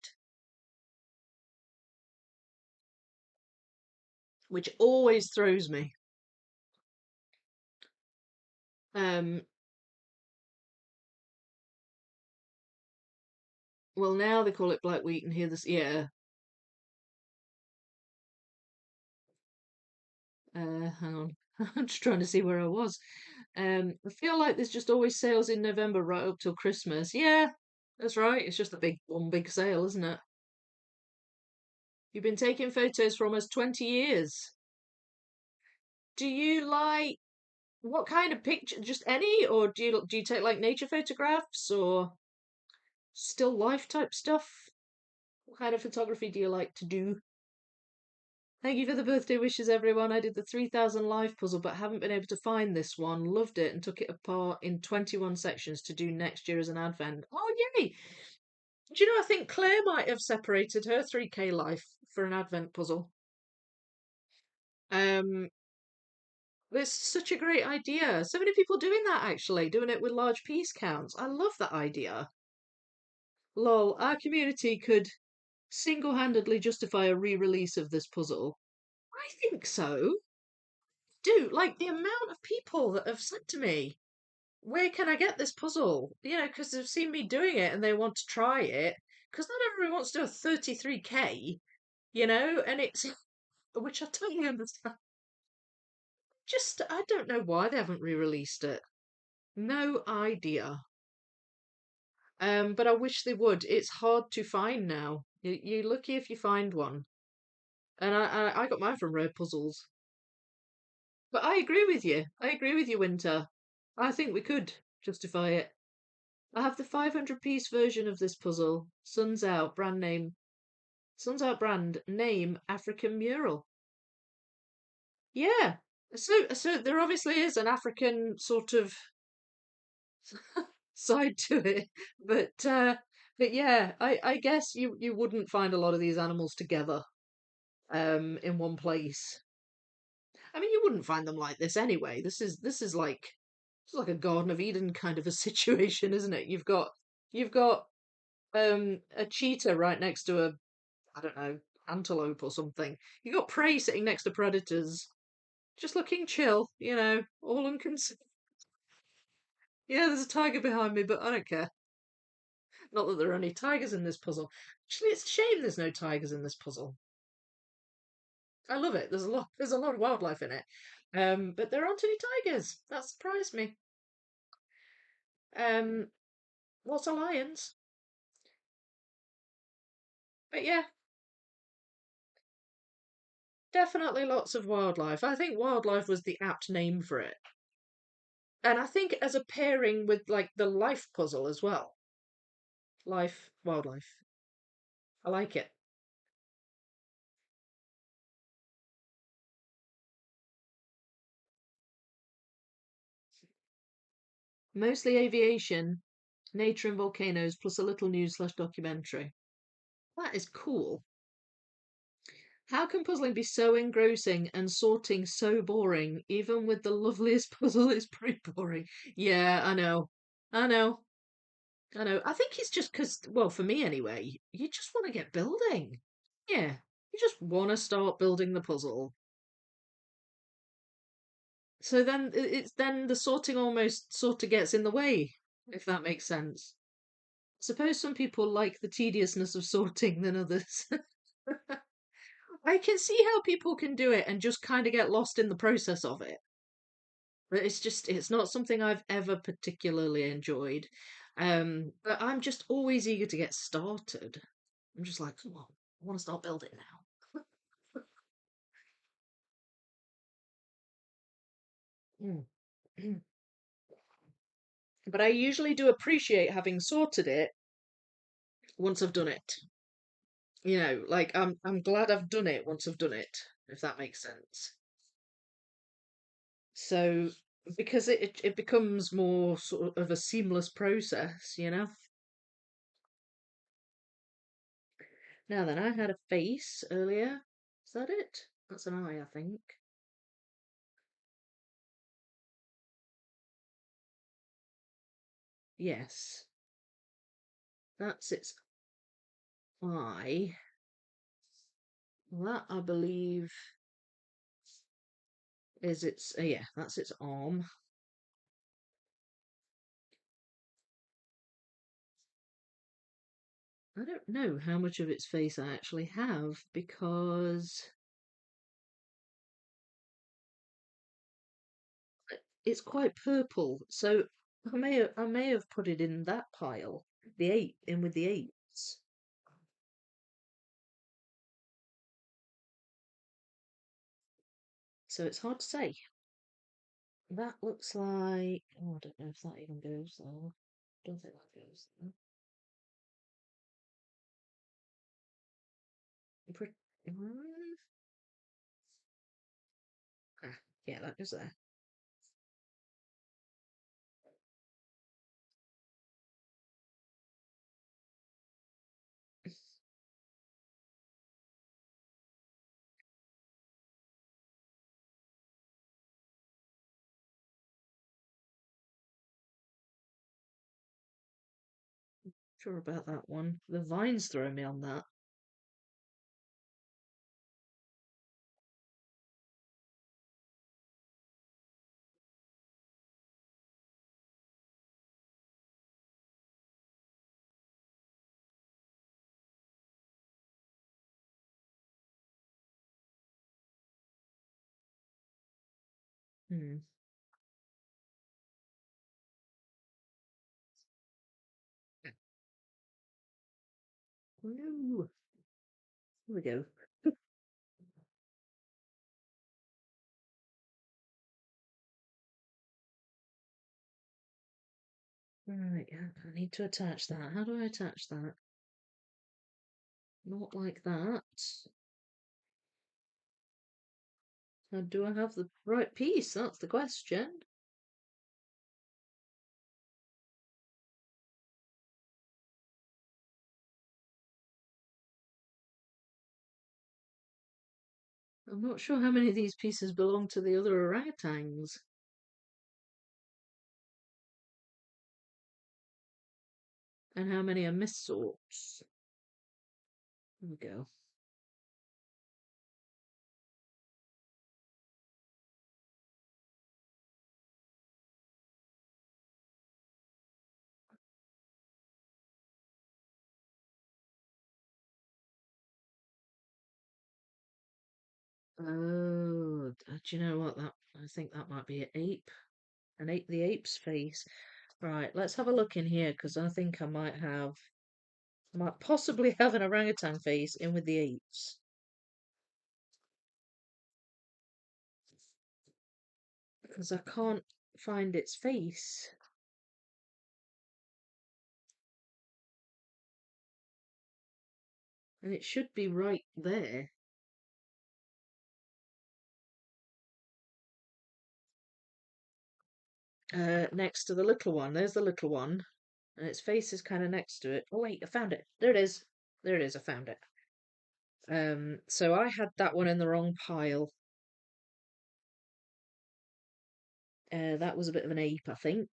which always throws me. Um, well, now they call it black wheat, and here this, yeah. Hang on, I'm just trying to see where I was. I feel like there's just always sales in November right up till Christmas. Yeah, that's right. It's just a one big sale, isn't it? You've been taking photos for almost 20 years. Do you like what kind of picture? Just any, or do you take like nature photographs or still life type stuff? What kind of photography do you like to do? Thank you for the birthday wishes, everyone. I did the 3000 life puzzle, but haven't been able to find this one. Loved it and took it apart in 21 sections to do next year as an advent. Oh, yay! Do you know, I think Claire might have separated her 3K life for an advent puzzle. Um, it's such a great idea. So many people doing that, actually, doing it with large piece counts. I love that idea. Lol, our community could single handedly justify a re release of this puzzle. I think so. Do like the amount of people that have said to me, "Where can I get this puzzle?" You know, because they've seen me doing it and they want to try it. Because not everybody wants to do a 33K, you know, and it's which I totally understand. Just I don't know why they haven't re-released it. No idea. But I wish they would. It's hard to find now. You're lucky if you find one. And I got mine from Rare Puzzles. But I agree with you. I agree with you, Winter. I think we could justify it. I have the 500-piece version of this puzzle. Sun's Out, brand name. Sun's Out brand, name African mural. Yeah. So there obviously is an African sort of side to it. But yeah, I guess you wouldn't find a lot of these animals together in one place. I mean, you wouldn't find them like this anyway. This is like a Garden of Eden kind of a situation, isn't it? You've got a cheetah right next to a I don't know antelope or something. You've got prey sitting next to predators, just looking chill, all unconcerned. Yeah, there's a tiger behind me, but I don't care. Not that there are any tigers in this puzzle. Actually, it's a shame there's no tigers in this puzzle. I love it. There's a lot of wildlife in it. But there aren't any tigers. That surprised me. Um, Lots of lions. But yeah, definitely lots of wildlife. I think wildlife was the apt name for it. And I think as a pairing with like the life puzzle as well. Life, wildlife. I like it. Mostly aviation, nature and volcanoes, plus a little news/documentary. That is cool. How can puzzling be so engrossing and sorting so boring? Even with the loveliest puzzle, it's pretty boring. Yeah, I know. I know. I know. I think it's just because, well, for me anyway, you just want to get building. Yeah. You just want to start building the puzzle. So then it's then the sorting almost sort of gets in the way, if that makes sense. Suppose some people like the tediousness of sorting than others. I can see how people can do it and just kind of get lost in the process of it. But it's not something I've ever particularly enjoyed. But I'm just always eager to get started. I'm just like, come on, I want to start building now. Mm. But I usually do appreciate having sorted it once I've done it. Like I'm glad I've done it once I've done it, if that makes sense. So because it becomes more sort of a seamless process. Now then, I had a face earlier. Is that it? That's an eye, I think. Yes, that's its eye. That I believe is its yeah, that's its arm. I don't know how much of its face I actually have because it's quite purple. So I may have put it in that pile. The eight in with the eights. So it's hard to say. That looks like oh, I don't know if that even goes there. Don't think that goes there. Pre- mm, ah, yeah, that goes there. Sure about that one. The vines throw me on that. Hmm. No. Here we go. Right, yeah, I need to attach that. How do I attach that? Not like that. How do I have the right piece? That's the question. I'm not sure how many of these pieces belong to the other orangutans. And how many are Miss sorts? There we go. Oh, do you know what? That I think that might be an ape. An ape, the ape's face. Right, let's have a look in here because I think I might possibly have an orangutan face in with the apes because I can't find its face, and it should be right there, next to the little one. There's the little one, and its face is kind of next to it. Oh wait, I found it. There it is. There it is. I found it. So I had that one in the wrong pile. That was a bit of an ape, I think.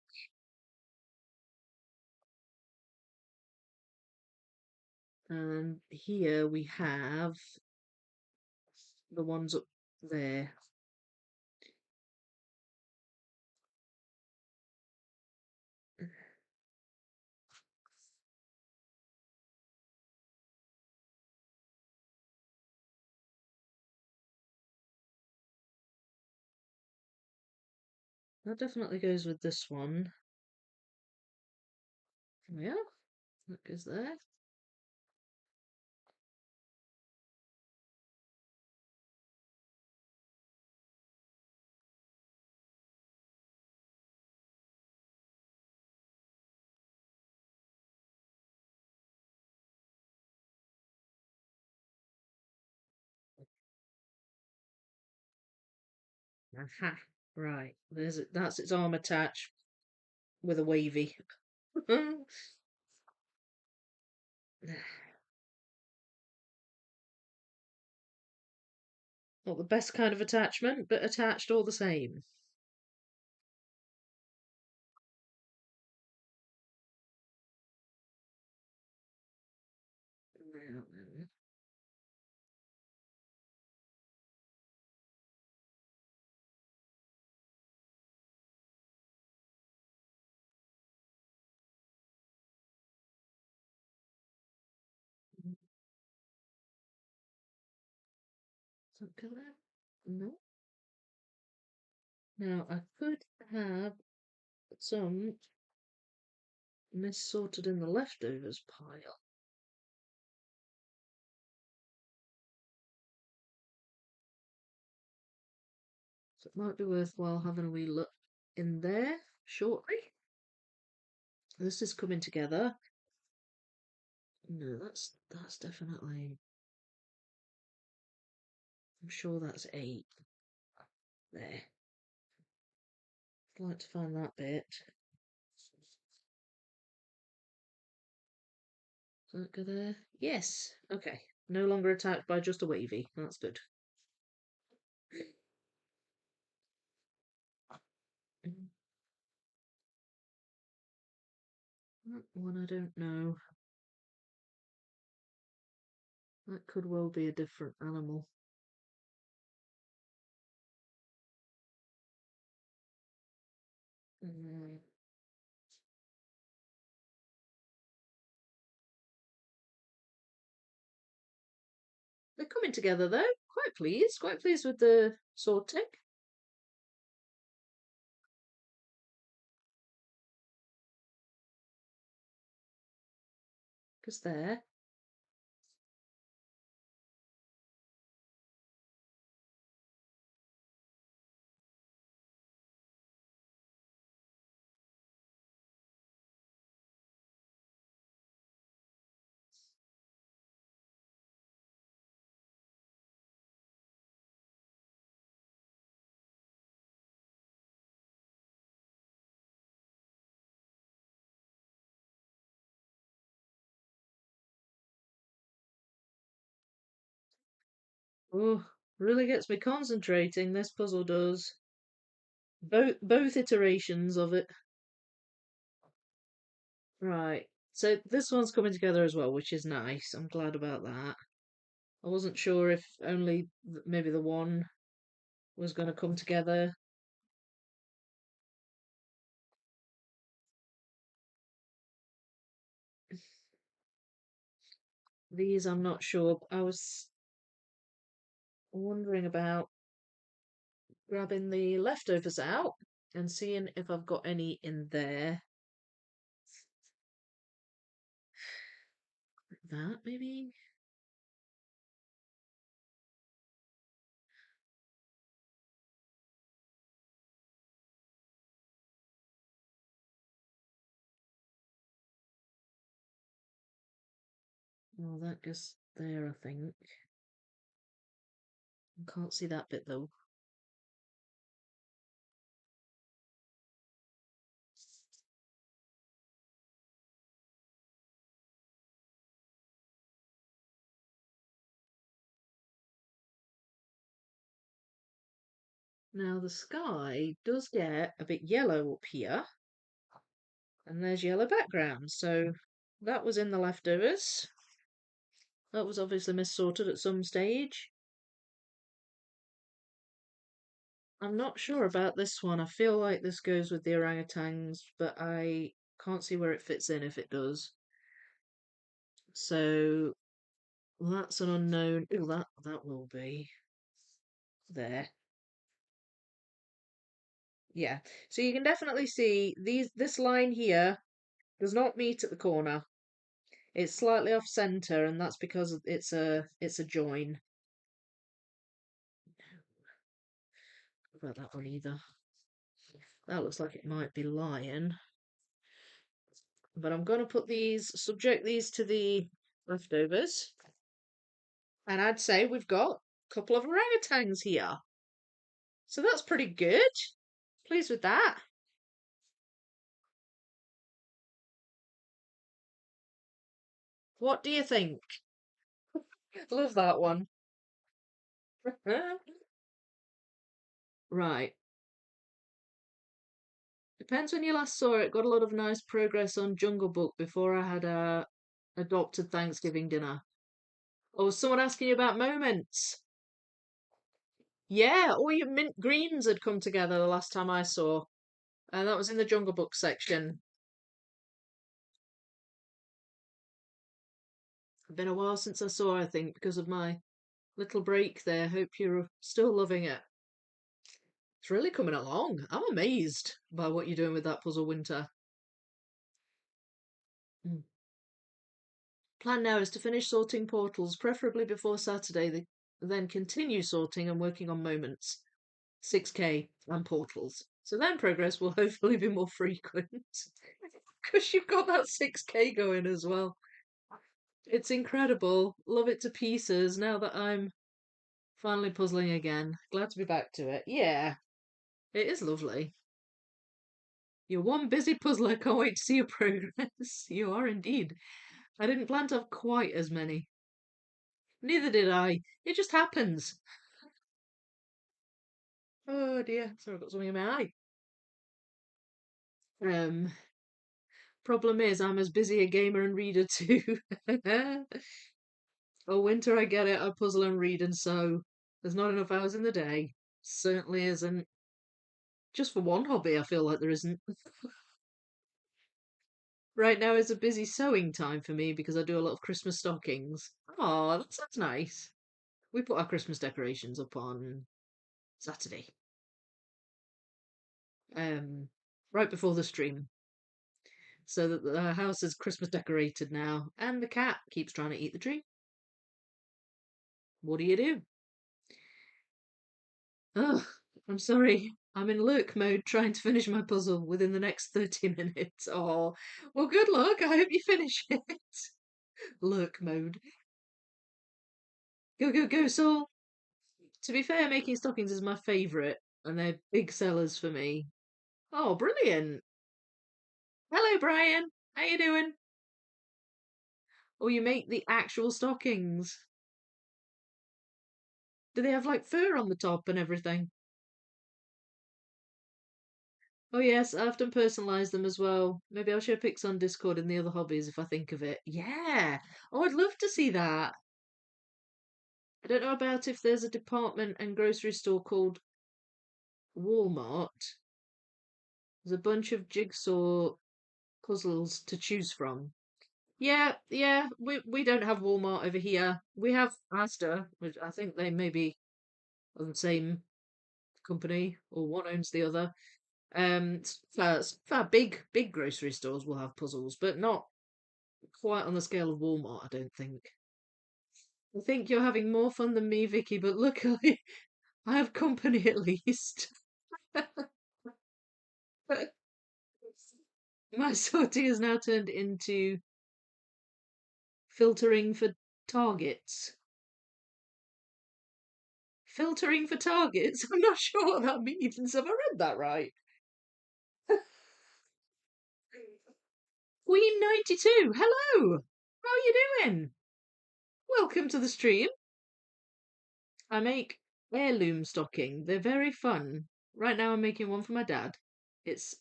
And here we have the ones up there. That definitely goes with this one. Yeah, that goes there. Aha. Right. There's it. That's its arm attached with a wavy. Not the best kind of attachment, but attached all the same. Now then. Is that colour? No. Now I could have some missorted in the leftovers pile. So it might be worthwhile having a wee look in there shortly. This is coming together. No, that's definitely. I'm sure that's 8. There. I'd like to find that bit. Does that go there? Yes. Okay. No longer attacked by just a wavy. That's good. Mm, that one I don't know. That could well be a different animal. Mm. They're coming together though. Quite pleased. Quite pleased with the sorting. focus there. Oh, really gets me concentrating, this puzzle does. Both iterations of it. Right. So this one's coming together as well, which is nice. I'm glad about that. I wasn't sure if only maybe the one was going to come together. These I'm not sure. I was wondering about grabbing the leftovers out and seeing if I've got any in there. That maybe? Well, that goes there, I think. I can't see that bit though. Now the sky does get a bit yellow up here, and there's yellow background, so that was in the leftovers. That was obviously missorted at some stage. I'm not sure about this one. I feel like this goes with the orangutans, but I can't see where it fits in if it does. So that's an unknown. Oh, that will be there. Yeah. So you can definitely see this line here does not meet at the corner. It's slightly off center, and that's because it's a join. What about that one either? That looks like it might be lying. But I'm going to subject these to the leftovers. And I'd say we've got a couple of orangutans here. So that's pretty good. Pleased with that. What do you think? Love that one. Right. Depends when you last saw it. Got a lot of nice progress on Jungle Book before I had a adopted Thanksgiving dinner. Oh, was someone asking you about moments? Yeah, all your mint greens had come together the last time I saw. And that was in the Jungle Book section. Been a while since I saw, I think, because of my little break there. Hope you're still loving it. It's really coming along. I'm amazed by what you're doing with that puzzle, Winter. Mm. Plan now is to finish sorting portals, preferably before Saturday, then continue sorting and working on moments. 6K and portals. So then progress will hopefully be more frequent. Because you've got that 6K going as well. It's incredible. Love it to pieces now that I'm finally puzzling again. Glad to be back to it. Yeah, it is lovely. You're one busy puzzler. Can't wait to see your progress. You are indeed. I didn't plan to have quite as many. Neither did I. It just happens. Oh dear. Sorry, I've got something in my eye. Um, Problem is, I'm as busy a gamer and reader too. Oh, winter, I get it. I puzzle and read and sew. There's not enough hours in the day. Certainly isn't. Just for one hobby, I feel like there isn't. Right now is a busy sewing time for me because I do a lot of Christmas stockings. Oh, that sounds nice. We put our Christmas decorations up on Saturday, um, right before the stream. so that the house is Christmas decorated now, and the cat keeps trying to eat the tree. What do you do? Oh, I'm sorry. I'm in lurk mode trying to finish my puzzle within the next 30 minutes. Oh, well, good luck. I hope you finish it. Lurk mode. Go, go, go, Saul. To be fair, making stockings is my favourite, and they're big sellers for me. Oh, brilliant. Hello, Brian. How you doing? Oh, you make the actual stockings. Do they have like fur on the top and everything? Oh yes, I often personalise them as well. Maybe I'll share pics on Discord and the other hobbies if I think of it. Yeah. Oh, I'd love to see that. I don't know about if there's a department and grocery store called Walmart. There's a bunch of jigsaw puzzles to choose from. Yeah, yeah, we don't have Walmart over here. We have Asda, which I think they may be of the same company or one owns the other. For big grocery stores will have puzzles, but not quite on the scale of Walmart, I don't think. I think you're having more fun than me, Vicky, but luckily I have company at least. My sortie has now turned into filtering for targets. Filtering for targets? I'm not sure what that means. Have I read that right? Queen 92, hello! How are you doing? Welcome to the stream. I make heirloom stocking. They're very fun. Right now I'm making one for my dad. It's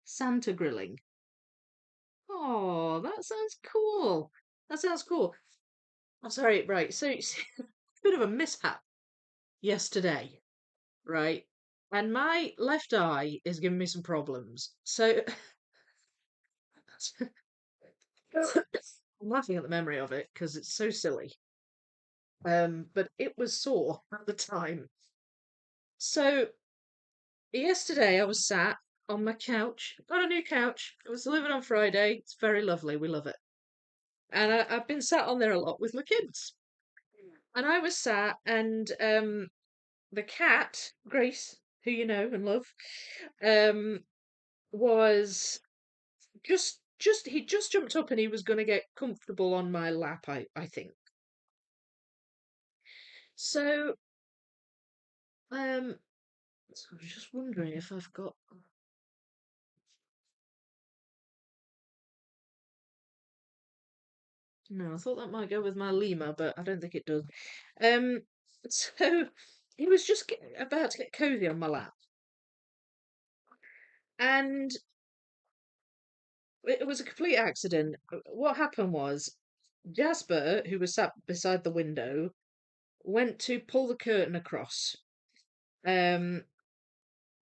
Santa grilling. Oh, that sounds cool. That sounds cool. I'm sorry, right. So it's a bit of a mishap yesterday, right? And my left eye is giving me some problems. So I'm laughing at the memory of it because it's so silly. But it was sore at the time. So yesterday I was sat on my couch. Got a new couch. It was delivered on Friday. It's very lovely. We love it. And I've been sat on there a lot with my kids. And I was sat, and the cat, Grace, who you know and love, um, was just he just jumped up and he was going to get comfortable on my lap. I think so. So I was just wondering if I've got. No, I thought that might go with my lemur, but I don't think it does. Um, so he was just about to get cozy on my lap, and it was a complete accident. What happened was Jasper, who was sat beside the window, went to pull the curtain across. Um,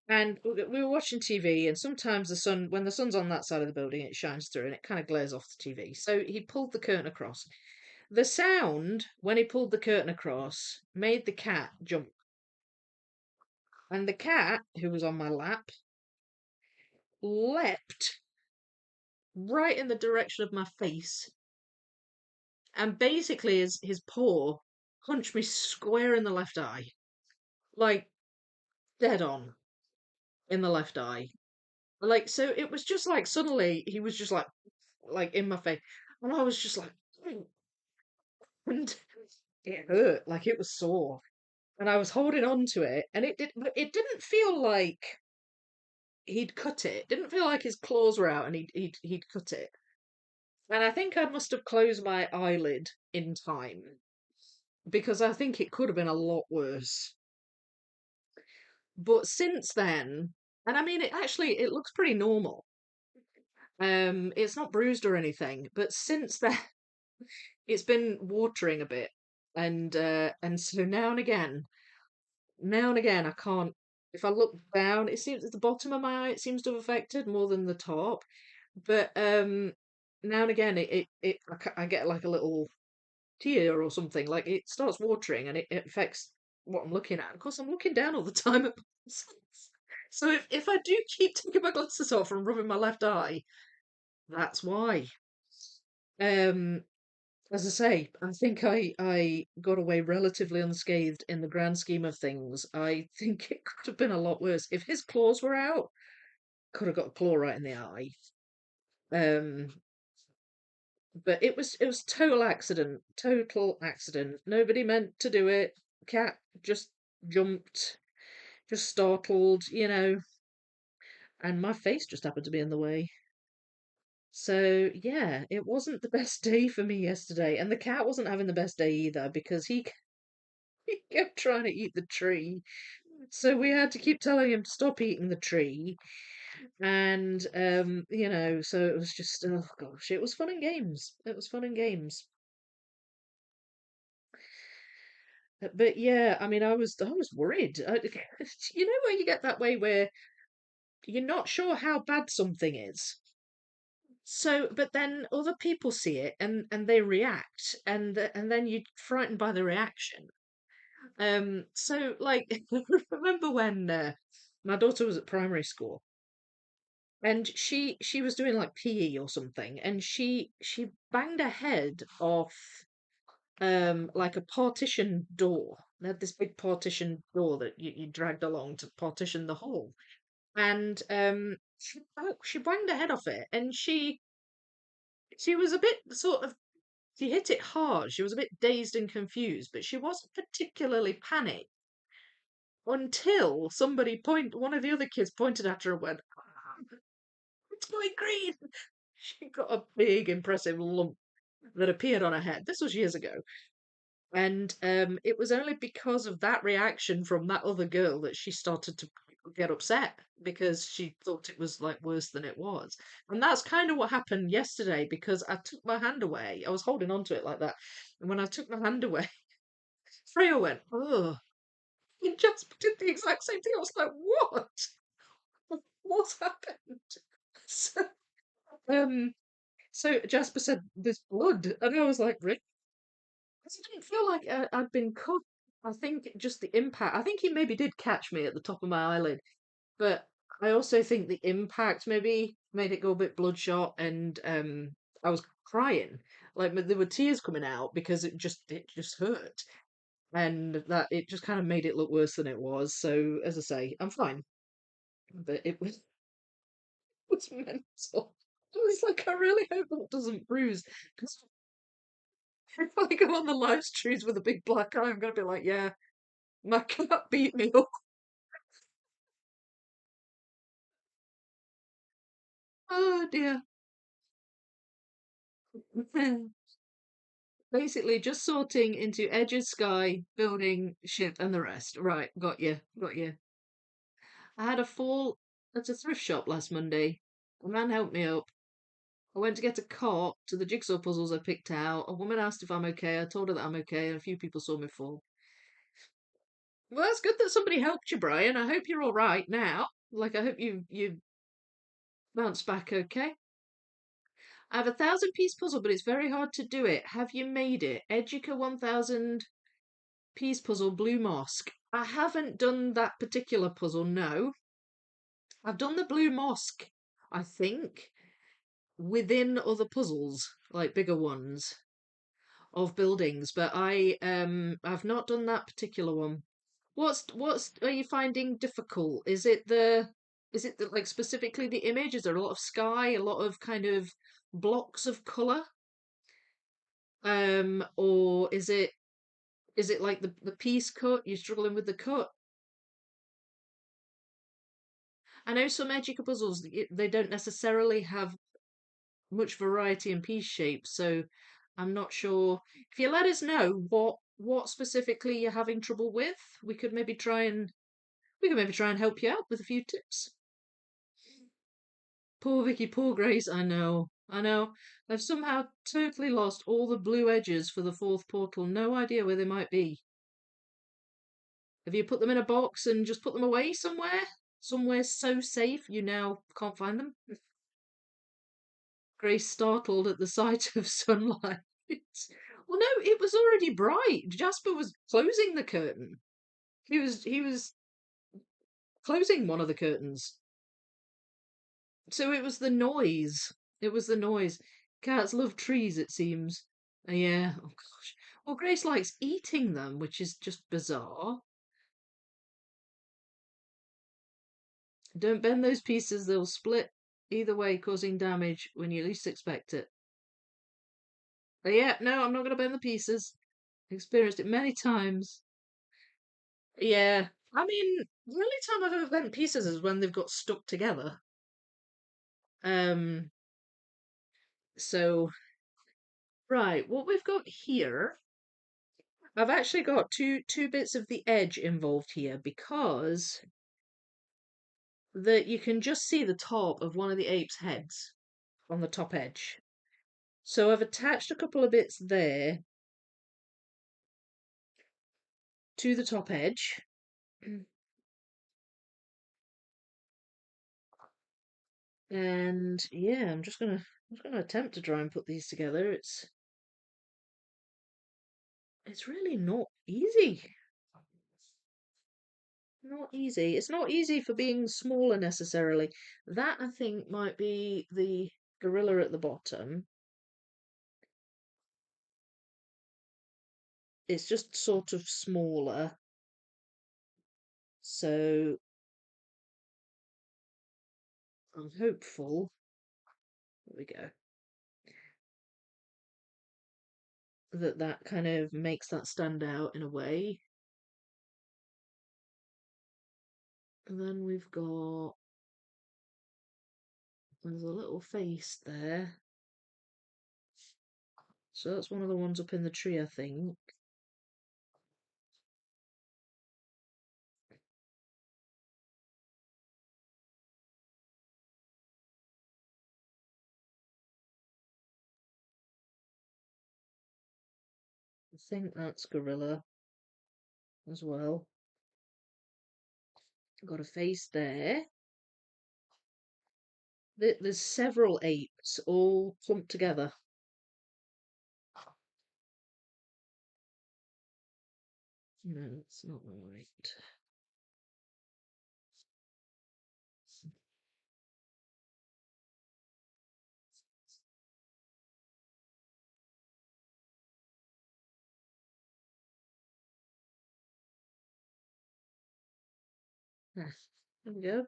and we were watching TV, and sometimes when the sun's on that side of the building, it shines through and it kind of glares off the TV. So he pulled the curtain across. The sound when he pulled the curtain across made the cat jump. And the cat, who was on my lap, leapt right in the direction of my face. And basically, his paw punched me square in the left eye. Like, dead on in the left eye. Like, so it was just like suddenly he was just like in my face. And I was just like, and it hurt. Like, it was sore. And I was holding on to it. And it didn't feel like he'd cut it. It didn't feel like his claws were out and he'd cut it. And I think I must have closed my eyelid in time because I think it could have been a lot worse. But since then, and I mean, it looks pretty normal. It's not bruised or anything, but since then, it's been watering a bit, and so now and again, I can't. If I look down, it seems at the bottom of my eye, it seems to have affected more than the top. But now and again, I get like a little tear or something. Like it starts watering, and it affects what I'm looking at. Of course, I'm looking down all the time at myself. So if I do keep taking my glasses off and rubbing my left eye, That's why. Um, as I say, I think I got away relatively unscathed in the grand scheme of things. I think it could have been a lot worse. If his claws were out, could have got a claw right in the eye. Um, but it was total accident, total accident. Nobody meant to do it. Cat just jumped, just startled, and my face just happened to be in the way. So yeah, it wasn't the best day for me yesterday, and the cat wasn't having the best day either because he kept trying to eat the tree. So we had to keep telling him to stop eating the tree. And so it was just oh gosh, it was fun and games. It was fun and games. But yeah, I mean, I was worried. Where you get that way where you're not sure how bad something is. So, but then other people see it and they react, and then you're frightened by the reaction. So like, remember when my daughter was at primary school and she was doing like PE or something, and she banged her head off like a partition door. They had this big partition door that you dragged along to partition the hall, and she banged her head off it, and she was a bit sort of she hit it hard. She was a bit dazed and confused, but she wasn't particularly panicked until one of the other kids pointed at her and went, "Ah, it's going green." She got a big, impressive lump that appeared on her head. This was years ago. And it was only because of that reaction from that other girl that she started to get upset because she thought it was like worse than it was. And that's kind of what happened yesterday because I took my hand away. I was holding on to it like that. And when I took my hand away, Freya went, "Oh," and just did the exact same thing. I was like, "What? What's happened?" So, um, so Jasper said, "There's blood." And I was like, "Really?" 'Cause I didn't feel like I'd been cut. I think just the impact. I think he maybe did catch me at the top of my eyelid, but I also think the impact maybe made it go a bit bloodshot, and I was crying. Like there were tears coming out because it just hurt, and that it just kind of made it look worse than it was. So as I say, I'm fine, but it was mental. I was like, I really hope that doesn't bruise because if I go on the live streams with a big black eye, I'm gonna be like, yeah. My cat beat me up. Oh dear. Basically, just sorting into edges, sky, building, ship, and the rest. Right, got you, got you. I had a fall at a thrift shop last Monday. A man helped me up. I went to get a cart to the jigsaw puzzles I picked out. A woman asked if I'm okay. I told her that I'm okay, and a few people saw me fall. Well, that's good that somebody helped you, Brian. I hope you're all right now. Like, I hope you bounced back okay. I have a 1,000-piece puzzle, but it's very hard to do it. Have you made it? Educa 1,000-piece puzzle, Blue Mosque. I haven't done that particular puzzle, no. I've done the Blue Mosque, I think, within other puzzles, like bigger ones of buildings, but I've not done that particular one. What's are you finding difficult? Is it like specifically the image? Is there a lot of sky, a lot of kind of blocks of colour? Or is it like the piece cut? You're struggling with the cut? I know some Educa puzzles they don't necessarily have much variety in piece shapes, so I'm not sure. If you let us know what specifically you're having trouble with, we could maybe try and help you out with a few tips. Poor Vicky, poor Grace. I know, I know. I've somehow totally lost all the blue edges for the fourth portal. No idea where they might be. Have you put them in a box and just put them away somewhere? Somewhere so safe you now can't find them? Grace startled at the sight of sunlight. Well, no, it was already bright. Jasper was closing the curtain. He was closing one of the curtains. So it was the noise. It was the noise. Cats love trees, it seems. Yeah. Oh gosh. Well, Grace likes eating them, which is just bizarre. Don't bend those pieces, they'll split either way, causing damage when you least expect it. Yeah, no, I'm not going to bend the pieces. Experienced it many times. Yeah. I mean, the only time I've ever bent pieces is when they've got stuck together. Um, so, right, what we've got here, I've actually got two bits of the edge involved here because you can just see the top of one of the ape's heads on the top edge. So I've attached a couple of bits there to the top edge. And yeah, I'm just gonna attempt to try and put these together. It's really not easy. Not easy. It's not easy for being smaller necessarily. That I think might be the gorilla at the bottom. It's just sort of smaller. So I'm hopeful. There we go. That kind of makes that stand out in a way. And then we've got there's a little face there. So that's one of the ones up in the tree, I think. I think that's gorilla as well. Got a face there. There's several apes all clumped together. No, it's not right. Ah, there we go.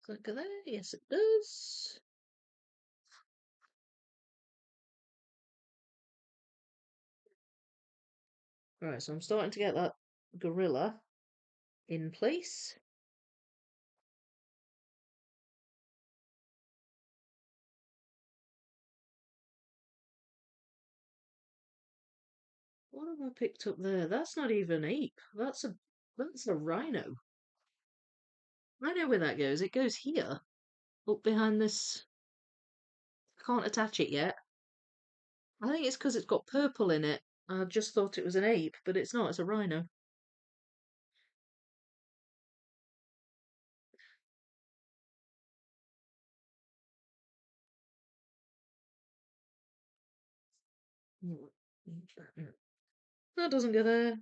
Click there. Yes, it does. Right, so I'm starting to get that gorilla in place. What have I picked up there? That's not even ape. That's a rhino. I know where that goes. It goes here, up behind this. I can't attach it yet. I think it's because it's got purple in it. I just thought it was an ape, but it's not. It's a rhino. That doesn't go there.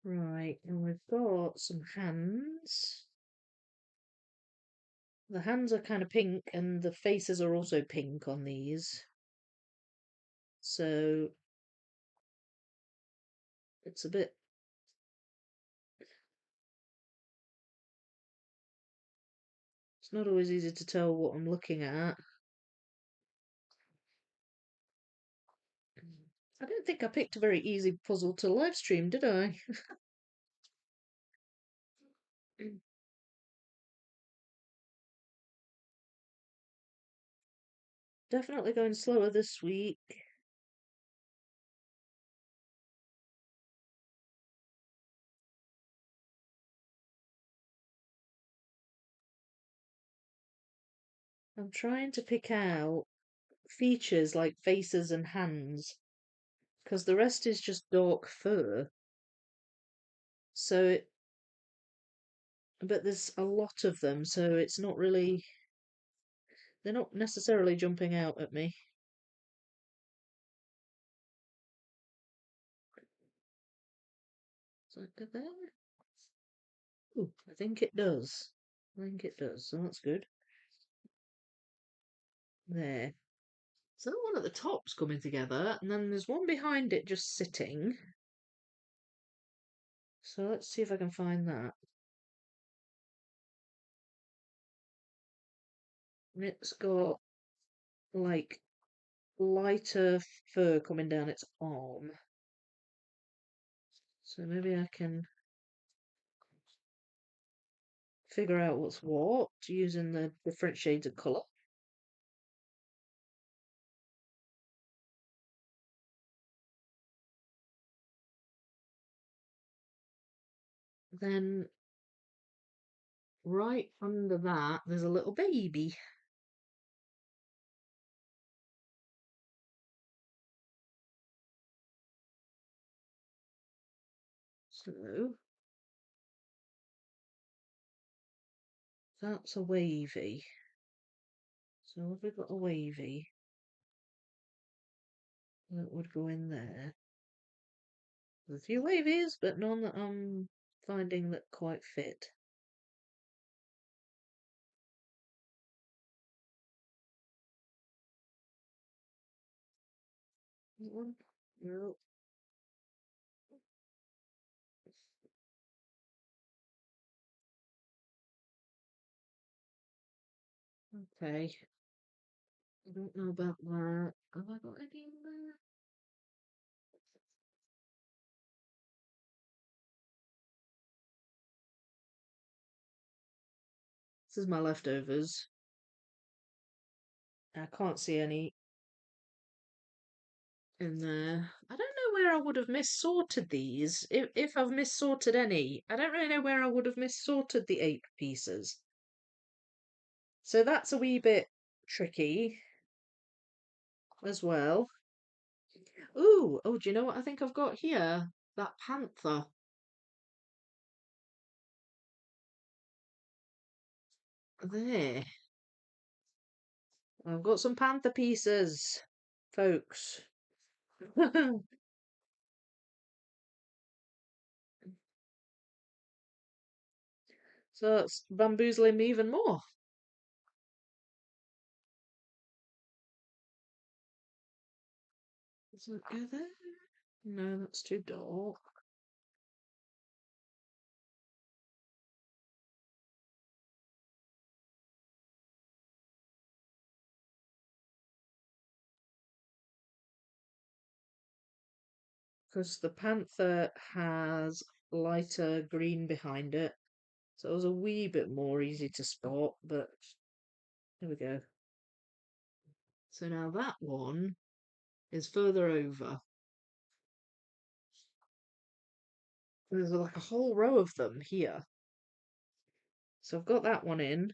Right, and we've got some hands. The hands are kind of pink, and the faces are also pink on these. So it's a bit. It's not always easy to tell what I'm looking at. I don't think I picked a very easy puzzle to live stream, did I? Definitely going slower this week. I'm trying to pick out features like faces and hands, because the rest is just dark fur. So but there's a lot of them, so it's not really, they're not necessarily jumping out at me. Is that good there? Ooh, I think it does. I think it does, so that's good. There. So that one at the top's coming together, and then there's one behind it just sitting. So let's see if I can find that. And it's got like lighter fur coming down its arm. So maybe I can figure out what's what using the different shades of colour. Then right under that, there's a little baby. So that's a wavy. So have we got a wavy that would go in there? There's a few wavies, but none that I'm finding that quite fit. That one? No. Okay. I don't know about that. Have I got any in there? This is my leftovers. I can't see any in there. I don't know where I would have missorted these. If I've missorted any, I don't really know where I would have missorted the 8 pieces. So that's a wee bit tricky as well. Ooh, oh, do you know what I think I've got here? That panther. There. I've got some panther pieces, folks. So it's bamboozling me even more. Does it go there? No, that's too dark. Because the panther has lighter green behind it. So it was a wee bit more easy to spot, but there we go. So now that one is further over. There's like a whole row of them here. So I've got that one in.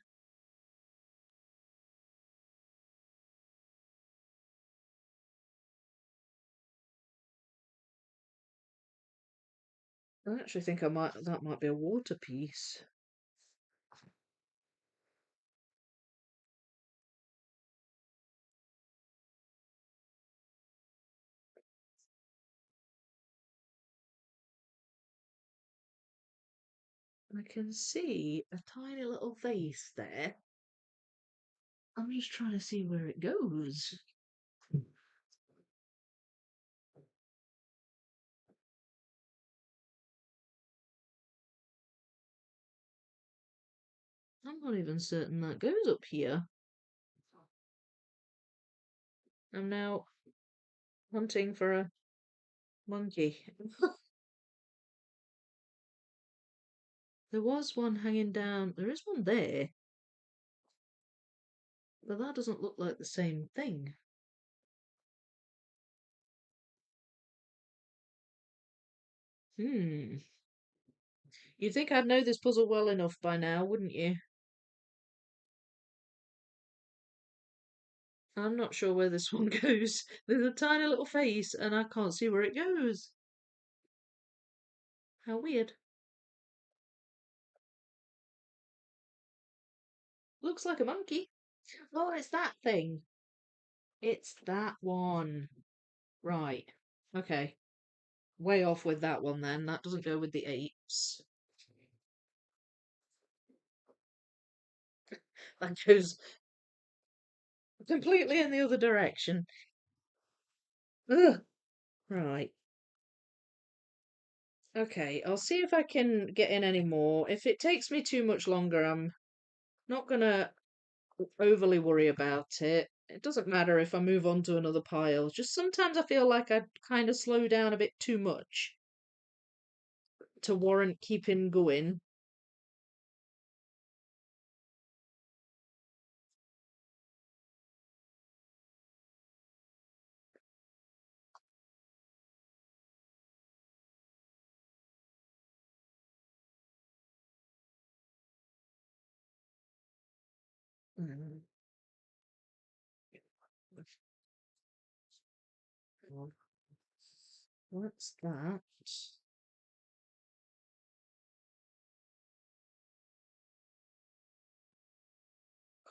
I actually think that might be a water piece. I can see a tiny little vase there. I'm just trying to see where it goes. I'm not even certain that goes up here. I'm now hunting for a monkey. There was one hanging down. There is one there, but that doesn't look like the same thing. Hmm. You'd think I'd know this puzzle well enough by now, wouldn't you? I'm not sure where this one goes. There's a tiny little face and I can't see where it goes. How weird. Looks like a monkey. Oh, it's that thing. It's that one. Right. Okay. Way off with that one then. That doesn't go with the apes. That goes completely in the other direction. Ugh. Right. Okay, I'll see if I can get in any more. If it takes me too much longer, I'm not gonna overly worry about it. It doesn't matter if I move on to another pile. Just sometimes I feel like I kind of slow down a bit too much to warrant keeping going. Mm. What's that?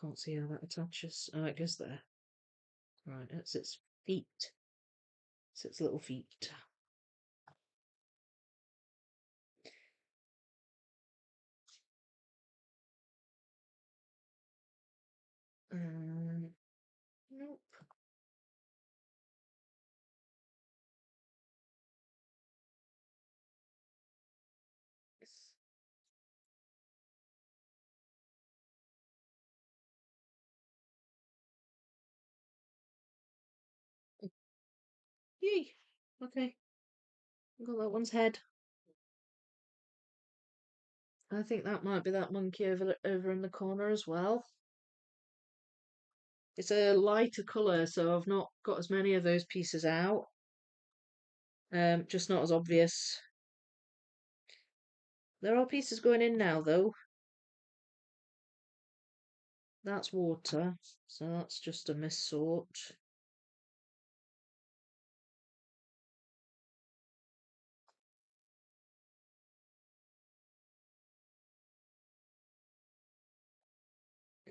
Can't see how that attaches. Oh, it goes there. Right, that's its feet. It's its little feet. Nope. Yay. Okay, got that one's head. I think that might be that monkey over in the corner as well. It's a lighter colour, so I've not got as many of those pieces out. Just not as obvious. There are pieces going in now, though. That's water, so that's just a missort.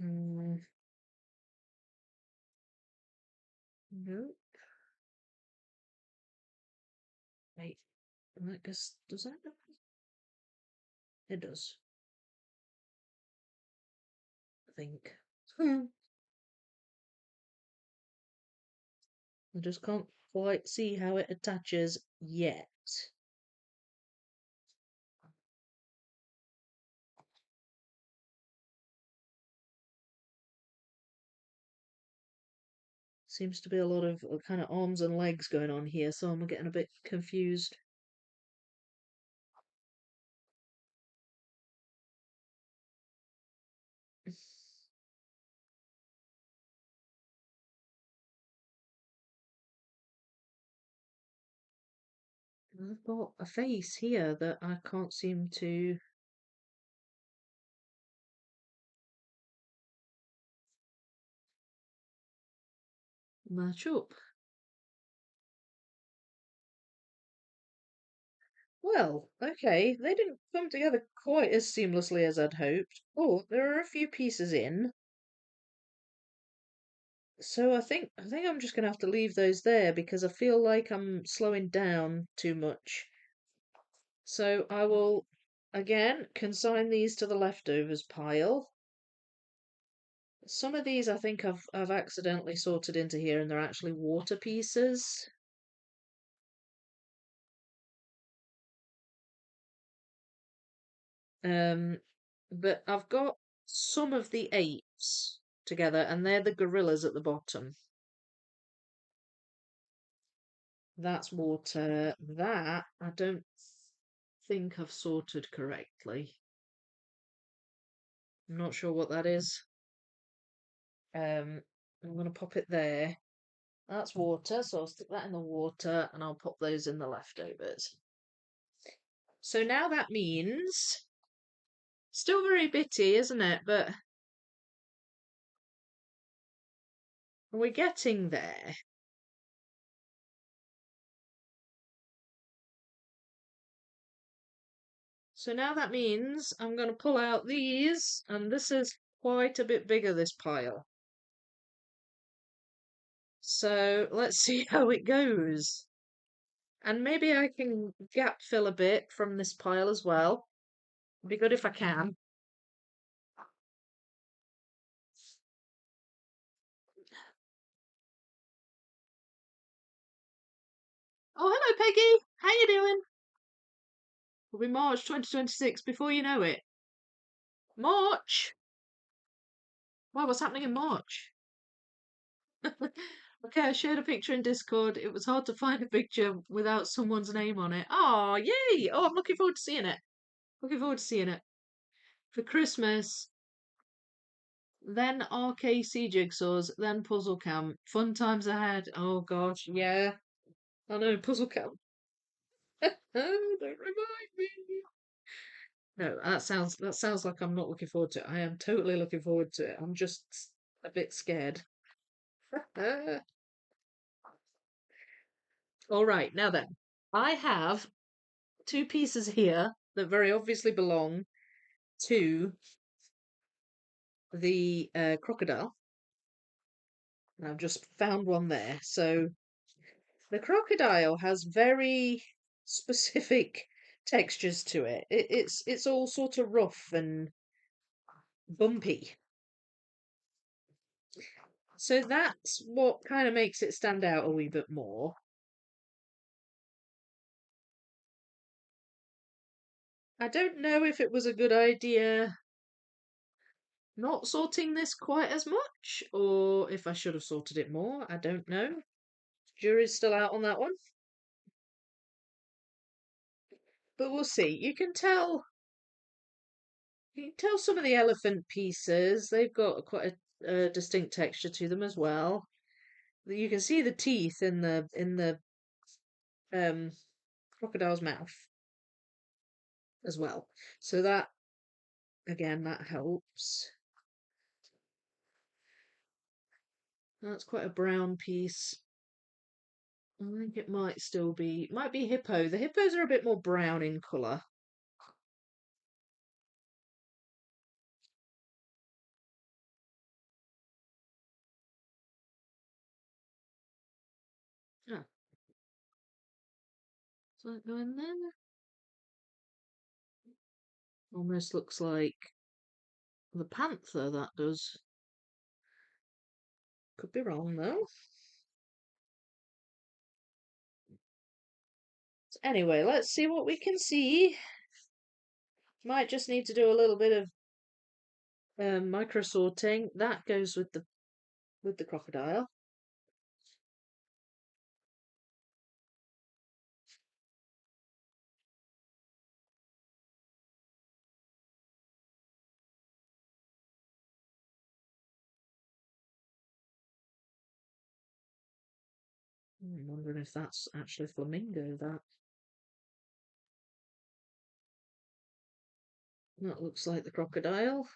Mm, no. Wait, I guess, does that? It does, I think. I just can't quite see how it attaches yet. Seems to be a lot of kind of arms and legs going on here, so I'm getting a bit confused. I've got a face here that I can't seem to match up. Well, okay, they didn't come together quite as seamlessly as I'd hoped. Oh, there are a few pieces in, so I think I'm just gonna have to leave those there because I feel like I'm slowing down too much. So I will again consign these to the leftovers pile. Some of these I think I've accidentally sorted into here and they're actually water pieces. Um, but I've got some of the apes together and they're the gorillas at the bottom. That's water. That I don't think I've sorted correctly. I'm not sure what that is. I'm gonna pop it there. That's water, so I'll stick that in the water and I'll pop those in the leftovers. So now that means still very bitty, isn't it? But We're getting there. So now that means I'm going to pull out these, and this is quite a bit bigger, this pile. So let's see how it goes. And maybe I can gap fill a bit from this pile as well. It'd be good if I can. Oh, hello, Peggy. How you doing? It'll be March 2026 before you know it. March? Why, what's happening in March? Okay, I shared a picture in Discord. It was hard to find a picture without someone's name on it. Oh, yay! Oh, I'm looking forward to seeing it. Looking forward to seeing it. For Christmas, then RKC jigsaws, then puzzle camp. Fun times ahead. Oh gosh, yeah. I know, puzzle camp. Don't remind me. No, that sounds like I'm not looking forward to it. I am totally looking forward to it. I'm just a bit scared. All right, now then. I have two pieces here that very obviously belong to the crocodile. And I've just found one there. So the crocodile has very specific textures to it. It's all sort of rough and bumpy. So that's what kind of makes it stand out a wee bit more. I don't know if it was a good idea not sorting this quite as much, or if I should have sorted it more. I don't know. Jury's still out on that one. But we'll see. You can tell some of the elephant pieces. They've got quite a distinct texture to them as well. You can see the teeth in the um crocodile's mouth as well. So that again that helps. That's quite a brown piece. I think it might be hippo. The hippos are a bit more brown in colour. Ah, does that go in there? Almost looks like the panther, that does. Could be wrong though. Anyway, let's see what we can see. Might just need to do a little bit of micro sorting. That goes with the crocodile. I'm wondering if that's actually flamingo. That looks like the crocodile.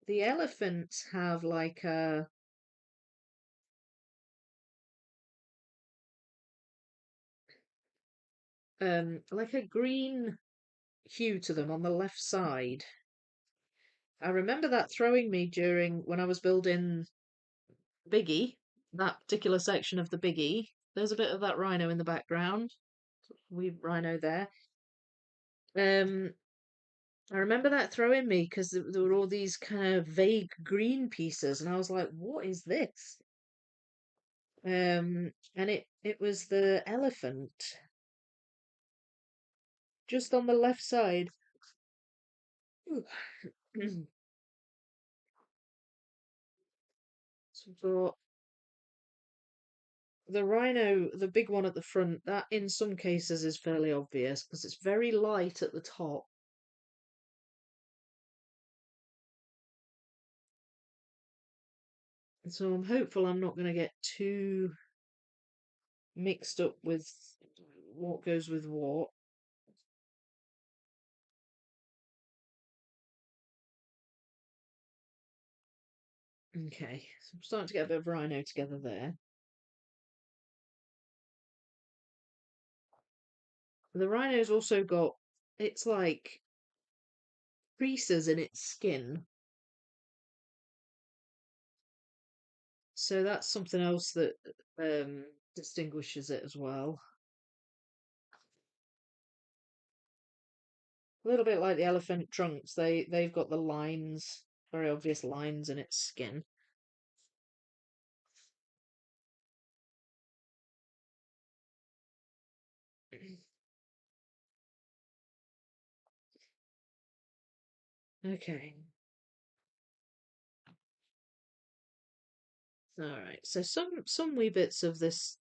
The elephants have like a green hue to them on the left side. I remember that throwing me during when I was building Biggie, that particular section of the Biggie. There's a bit of that rhino in the background. We rhino there. Um, I remember that throwing me because there were all these kind of vague green pieces, and I was like, "What is this?" And it was the elephant just on the left side. So the rhino, the big one at the front, that in some cases is fairly obvious because it's very light at the top. So I'm hopeful I'm not going to get too mixed up with what goes with what. Okay, so I'm starting to get a bit of rhino together there. The rhino's also got, it's like creases in its skin. So that's something else that distinguishes it as well. A little bit like the elephant trunks, they've got the lines, very obvious lines in its skin. Okay. All right. So some wee bits of this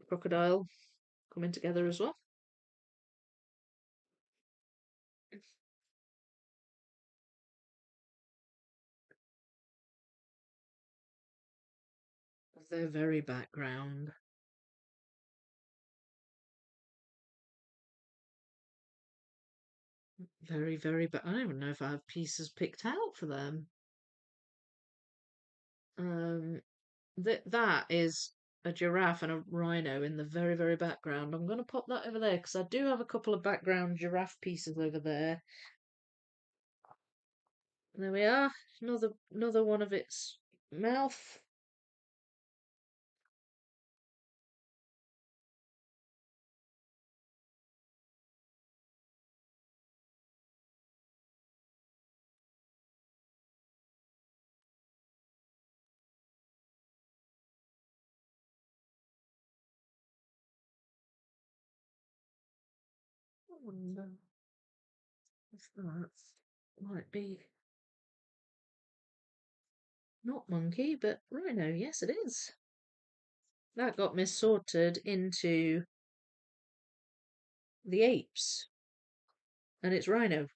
crocodile coming together as well. Of their very background. Very, very, but I don't even know if I have pieces picked out for them. Um, that is a giraffe and a rhino in the very, very background. I'm going to pop that over there because I do have a couple of background giraffe pieces over there. There we are. Another one of its mouth. I wonder if that might be not monkey, but rhino. Yes, it is. That got missorted into the apes, and it's rhino.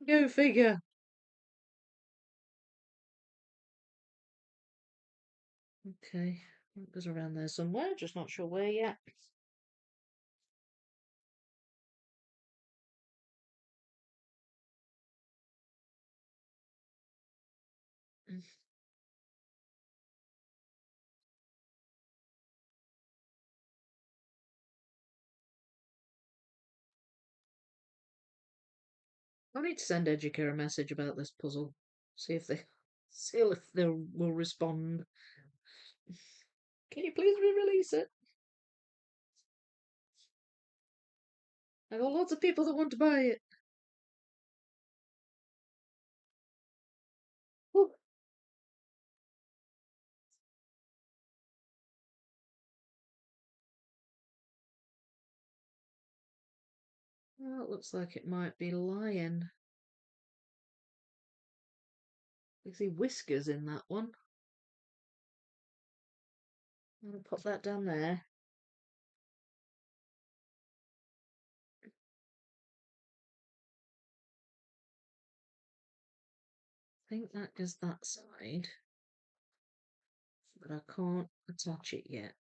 Go figure. Okay, it goes around there somewhere, just not sure where yet. Mm. I need to send Educa a message about this puzzle. See if they will respond. Can you please re-release it? I got lots of people that want to buy it. Oh, well, it looks like it might be lion. I see whiskers in that one. I'm gonna pop that down there. I think that is that side, but I can't attach it yet.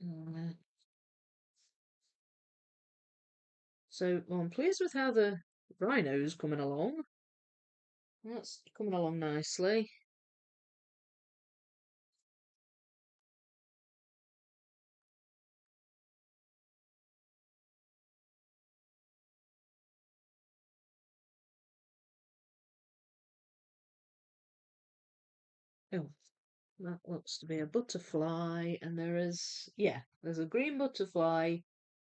Uh, so, well, I'm pleased with how the rhino's coming along. That's coming along nicely. Oh, that looks to be a butterfly, and yeah, there's a green butterfly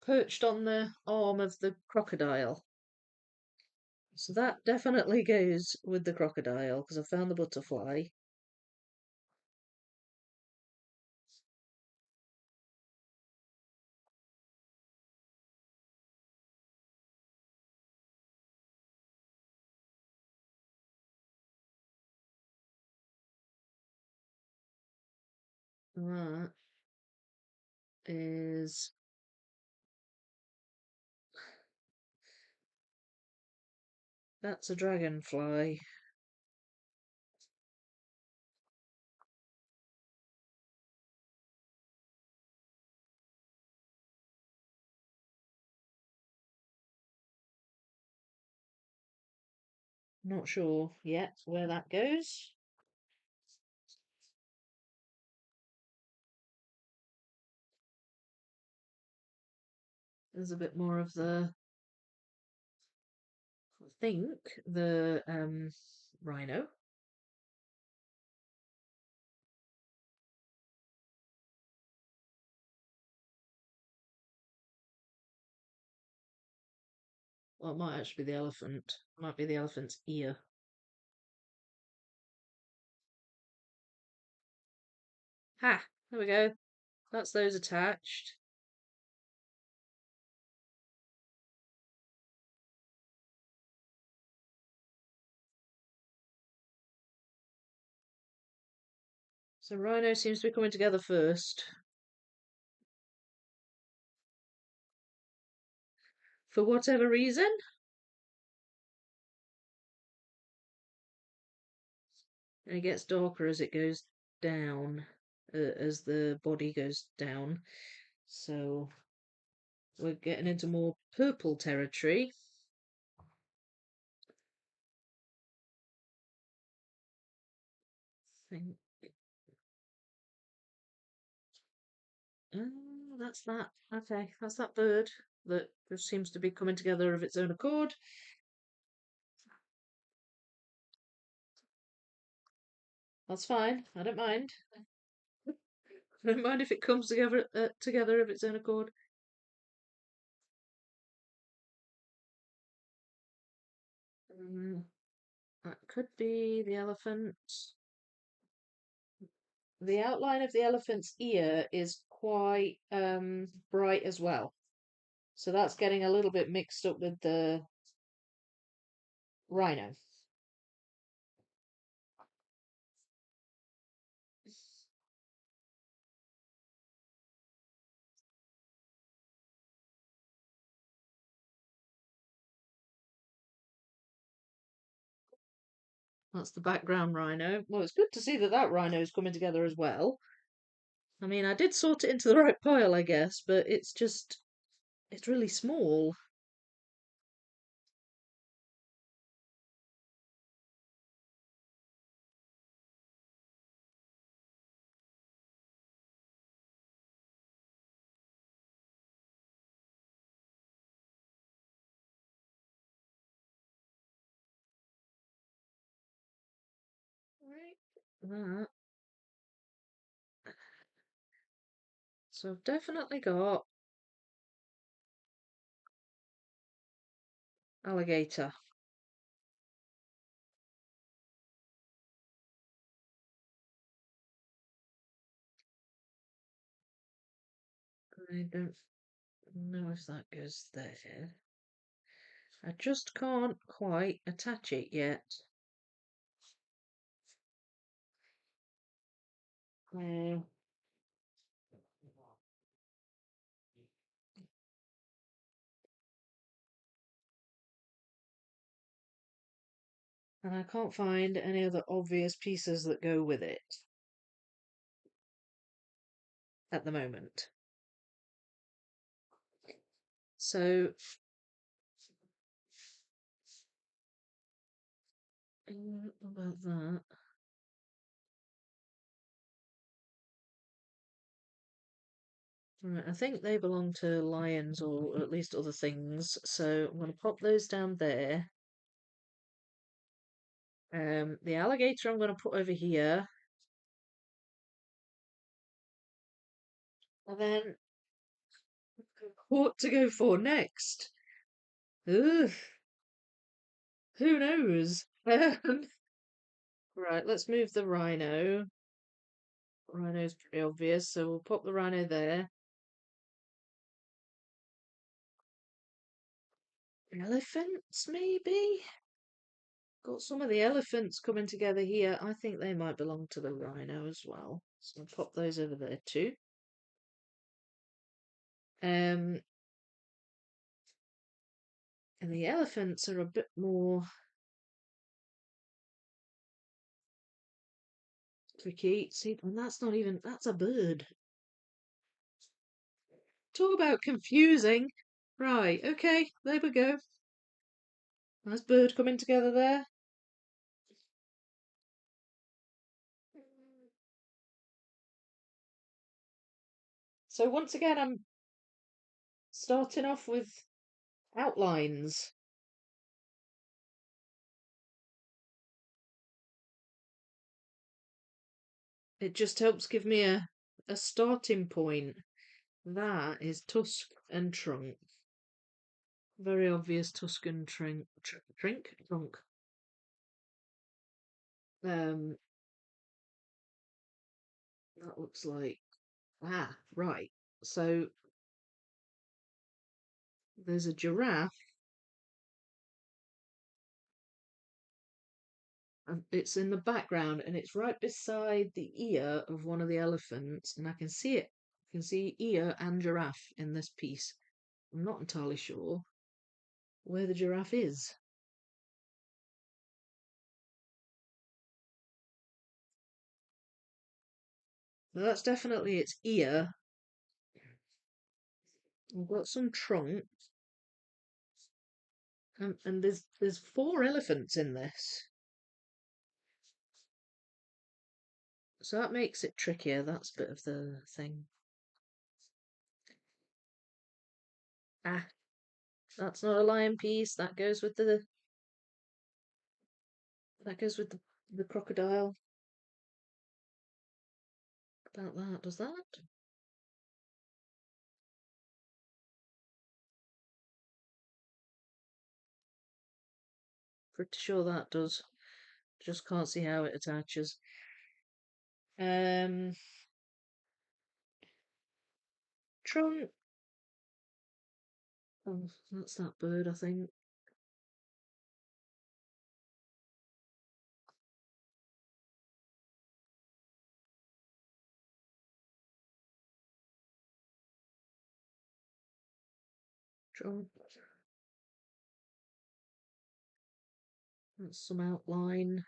perched on the arm of the crocodile. So that definitely goes with the crocodile because I found the butterfly. That is that's a dragonfly. Not sure yet where that goes. There's a bit more of the, I think, the rhino. Well, it might actually be the elephant. It might be the elephant's ear. Ha! There we go. That's those attached. So rhino seems to be coming together first. For whatever reason. And it gets darker as it goes down, as the body goes down. So we're getting into more purple territory. Think. Oh, that's that. Okay, that's that bird that just seems to be coming together of its own accord. That's fine. I don't mind. I don't mind if it comes together of its own accord. Mm, that could be the elephant. The outline of the elephant's ear is quite bright as well. So that's getting a little bit mixed up with the rhino. That's the background rhino. Well, it's good to see that that rhino is coming together as well. I mean, I did sort it into the right pile, I guess, but it's really small. Right. That. So I've definitely got alligator. I don't know if that goes there. I just can't quite attach it yet. Uh, and I can't find any other obvious pieces that go with it at the moment. So, about that. Right, I think they belong to lions or at least other things. So I'm going to pop those down there. The alligator I'm going to put over here. And then what to go for next? Ugh, who knows? Right, let's move the rhino. Rhino's pretty obvious, so we'll pop the rhino there. Elephants, maybe? Got some of the elephants coming together here. I think they might belong to the rhino as well. So I'll pop those over there too. Um, and the elephants are a bit more tricky. See, and that's not even, that's a bird. Talk about confusing. Right, okay, there we go. Nice bird coming together there. So once again, I'm starting off with outlines. It just helps give me a starting point. That is tusk and trunk. Very obvious tusk and trunk. Um, that looks like right. So there's a giraffe, and it's in the background, and it's right beside the ear of one of the elephants, and I can see it. I can see ear and giraffe in this piece. I'm not entirely sure where the giraffe is. Well, that's definitely its ear. We've got some trunk, and there's four elephants in this, so that makes it trickier. That's a bit of the thing. Ah, that's not a lion piece. That goes with the crocodile. About that, does that? Pretty sure that does. Just can't see how it attaches. Um, trunk. Oh, that's that bird, I think. Trunk. That's some outline.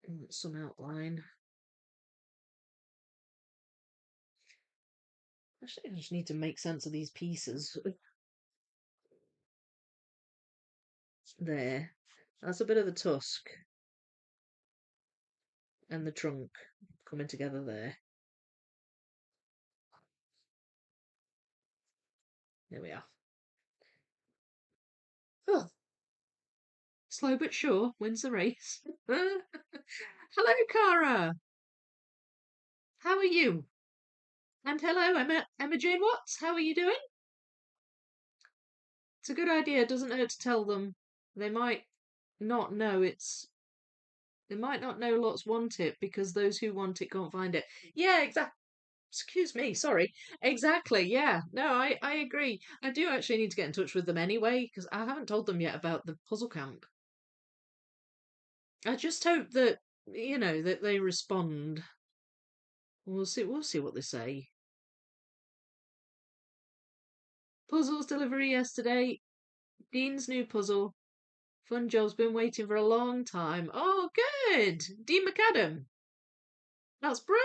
That's some outline. Actually, I just need to make sense of these pieces. There. That's a bit of the tusk and the trunk coming together there. There we are. Oh, slow but sure wins the race. Hello, Cara. How are you? And hello, Emma Jane Watts. How are you doing? It's a good idea. It doesn't hurt to tell them. They might not know it's. They might not know lots want it because those who want it can't find it. Yeah, exactly. Excuse me, sorry. Exactly, yeah. No, I agree. I do actually need to get in touch with them anyway, because I haven't told them yet about the puzzle camp. I just hope that, that they respond. We'll see what they say. Puzzles delivery yesterday. Dean's new puzzle. Fun Joe's been waiting for a long time. Oh, good! Dean McAdam. That's brill.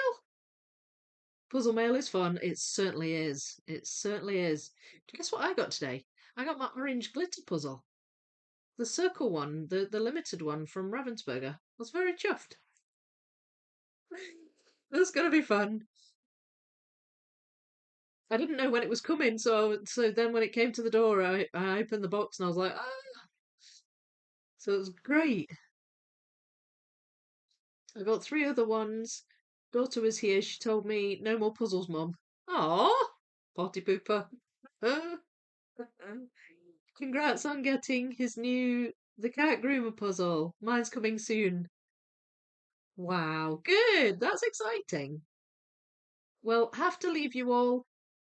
Puzzle mail is fun. It certainly is. It certainly is. Guess what I got today? I got my orange glitter puzzle. The circle one, the limited one from Ravensburger. I was very chuffed. That's gonna be fun. I didn't know when it was coming, so then when it came to the door, I opened the box and I was like, ah! So it was great. I got three other ones. Daughter was here. She told me no more puzzles, Mum. Aw, party pooper. Congrats on getting his new The Cat Groomer puzzle. Mine's coming soon. Wow, good. That's exciting. Well, have to leave you all.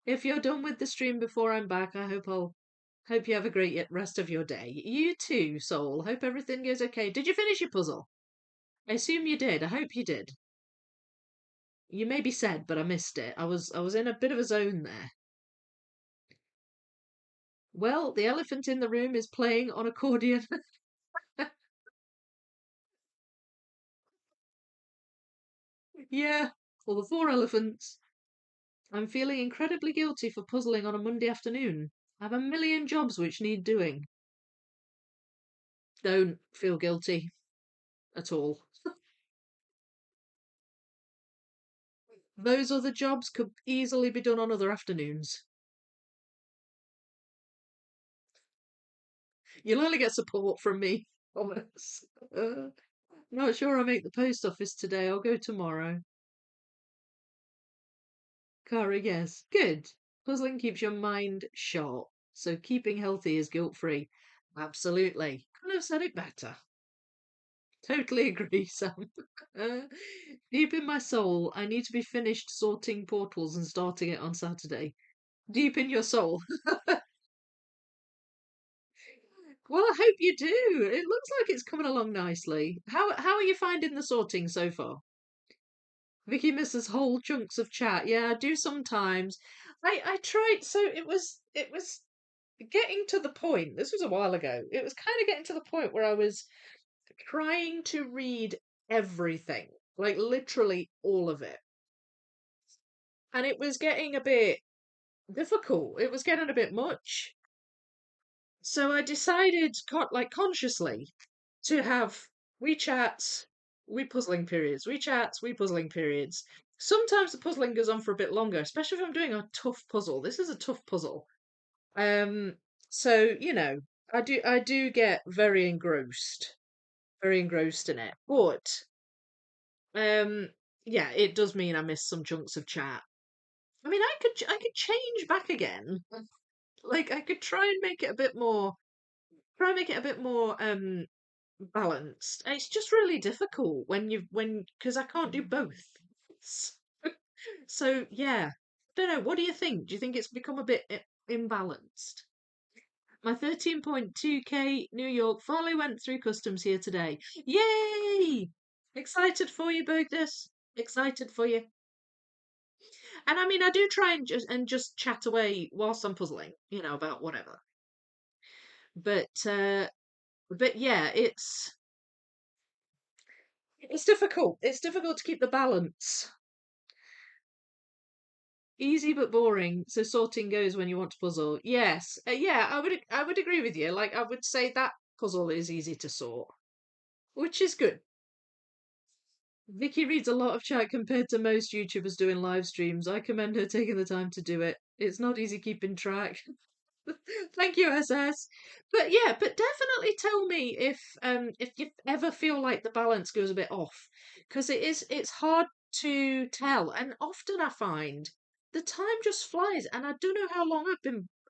If you're done with the stream before I'm back, I hope you have a great rest of your day. You too, Soul. Hope everything goes okay. Did you finish your puzzle? I assume you did. I hope you did. You maybe said, but I missed it. I was in a bit of a zone there. Well, the elephant in the room is playing on accordion. Yeah, well, the four elephants. I'm feeling incredibly guilty for puzzling on a Monday afternoon. I have a million jobs which need doing. Don't feel guilty at all. Those other jobs could easily be done on other afternoons. You'll only get support from me, Thomas. Not sure I'll make the post office today. I'll go tomorrow. Kara, yes. Good. Puzzling keeps your mind sharp, so keeping healthy is guilt-free. Absolutely. Couldn't have said it better. Totally agree, Sam. Deep in my soul, I need to be finished sorting portals and starting it on Saturday. Deep in your soul. Well, I hope you do. It looks like it's coming along nicely. How are you finding the sorting so far? Vicky misses whole chunks of chat. Yeah, I do sometimes. I tried, so it was getting to the point. This was a while ago. It was kind of getting to the point where I was trying to read everything, like literally all of it. And it was getting a bit difficult. It was getting a bit much. So I decided, like consciously, to have we chats, we puzzling periods, we chats, we puzzling periods. Sometimes the puzzling goes on for a bit longer, especially if I'm doing a tough puzzle. This is a tough puzzle. Um, so I do get very engrossed in it. But yeah, it does mean I miss some chunks of chat. I mean, I could change back again. Like I could try and make it a bit more, try and make it a bit more balanced. And it's just really difficult when because I can't do both. So yeah, don't know. What do you think? Do you think it's become a bit imbalanced? My 13.2K New York finally went through customs here today. Yay! Excited for you, Bogus. Excited for you. And I mean, I do try and just chat away whilst I'm puzzling, about whatever. But yeah, it's difficult. It's difficult to keep the balance. Easy but boring. So sorting goes when you want to puzzle. Yes, yeah, I would agree with you. Like I would say that puzzle is easy to sort, which is good. Vicky reads a lot of chat compared to most YouTubers doing live streams. I commend her taking the time to do it. It's not easy keeping track. Thank you, SS. But yeah, but definitely tell me if you ever feel like the balance goes a bit off, because it's hard to tell, and often I find the time just flies, and I don't know how long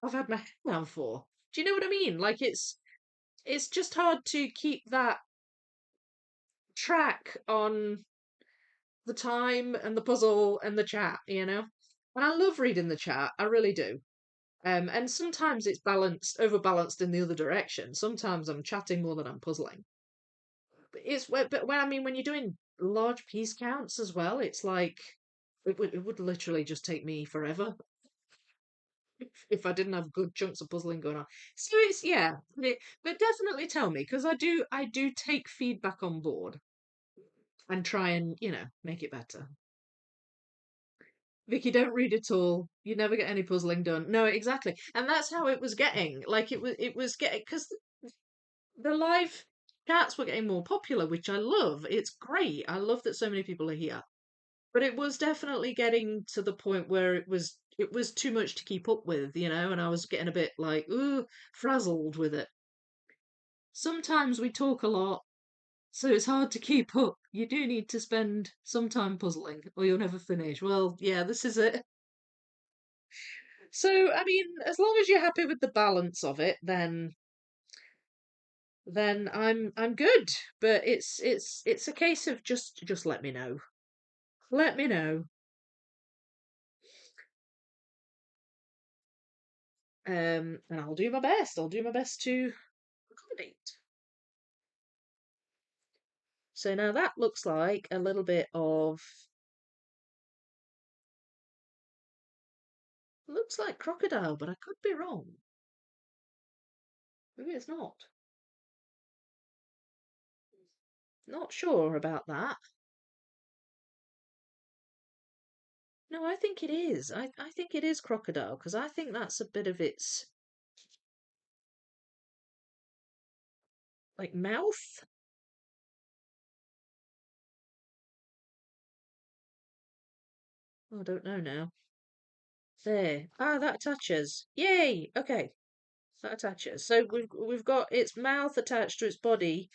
I've had my head down for. Do you know what I mean? Like it's just hard to keep that track on the time and the puzzle and the chat. And I love reading the chat, I really do. And sometimes it's overbalanced in the other direction. Sometimes I'm chatting more than I'm puzzling. But when I mean when you're doing large piece counts as well, it's like it would literally just take me forever if I didn't have good chunks of puzzling going on. So it's yeah, but definitely tell me because I do take feedback on board and try and make it better. Vicky, don't read at all. You never get any puzzling done. No, exactly, and that's how it was getting. Like it was getting because the live chats were getting more popular, which I love. It's great. I love that so many people are here. But it was definitely getting to the point where it was too much to keep up with, and I was getting a bit like, ooh, frazzled with it. Sometimes we talk a lot, so it's hard to keep up. You do need to spend some time puzzling, or you'll never finish. Well, yeah, this is it. So, I mean, as long as you're happy with the balance of it, then I'm good. But it's a case of just let me know. Let me know. And I'll do my best. I'll do my best to accommodate. So now that looks like a little bit of looks like crocodile, but I could be wrong. Maybe it's not. Not sure about that. No, I think it is. I think it is crocodile because I think that's a bit of its like mouth. Oh, I don't know now. There. Ah, that attaches. Yay! Okay, that attaches. So we've got its mouth attached to its body,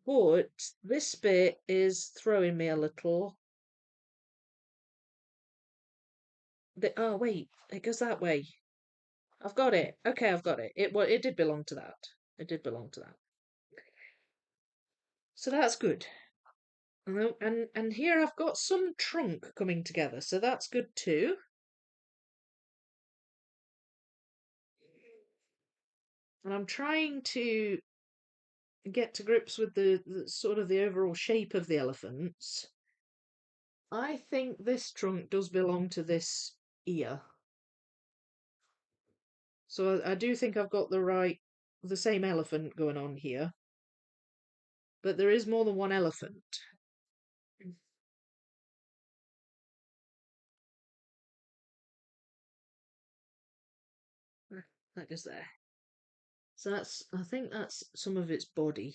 but this bit is throwing me a little. Oh wait, it goes that way. I've got it. Okay, I've got it. It did belong to that. It did belong to that. So that's good. And here I've got some trunk coming together, so that's good too. And I'm trying to get to grips with the sort of the overall shape of the elephants. I think this trunk does belong to this ear. So I do think I've got the same elephant going on here. But there is more than one elephant. That goes there. So I think that's some of its body.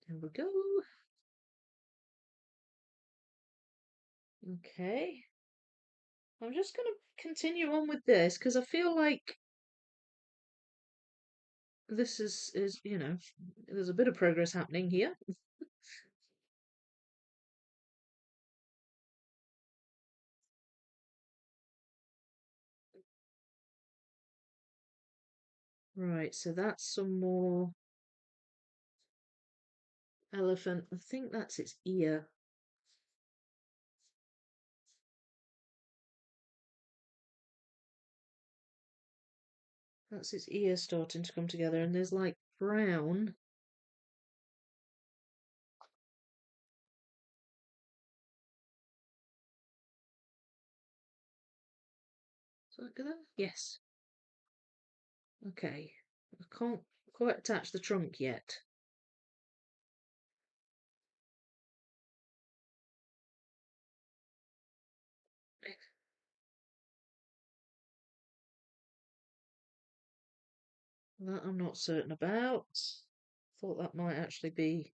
There we go. Okay. I'm just going to continue on with this because I feel like this is, there's a bit of progress happening here. Right, so that's some more elephant. I think that's its ear. That's its ear starting to come together, and there's like brown. So look at that. Yes. Okay. I can't quite attach the trunk yet. That I'm not certain about. Thought that might actually be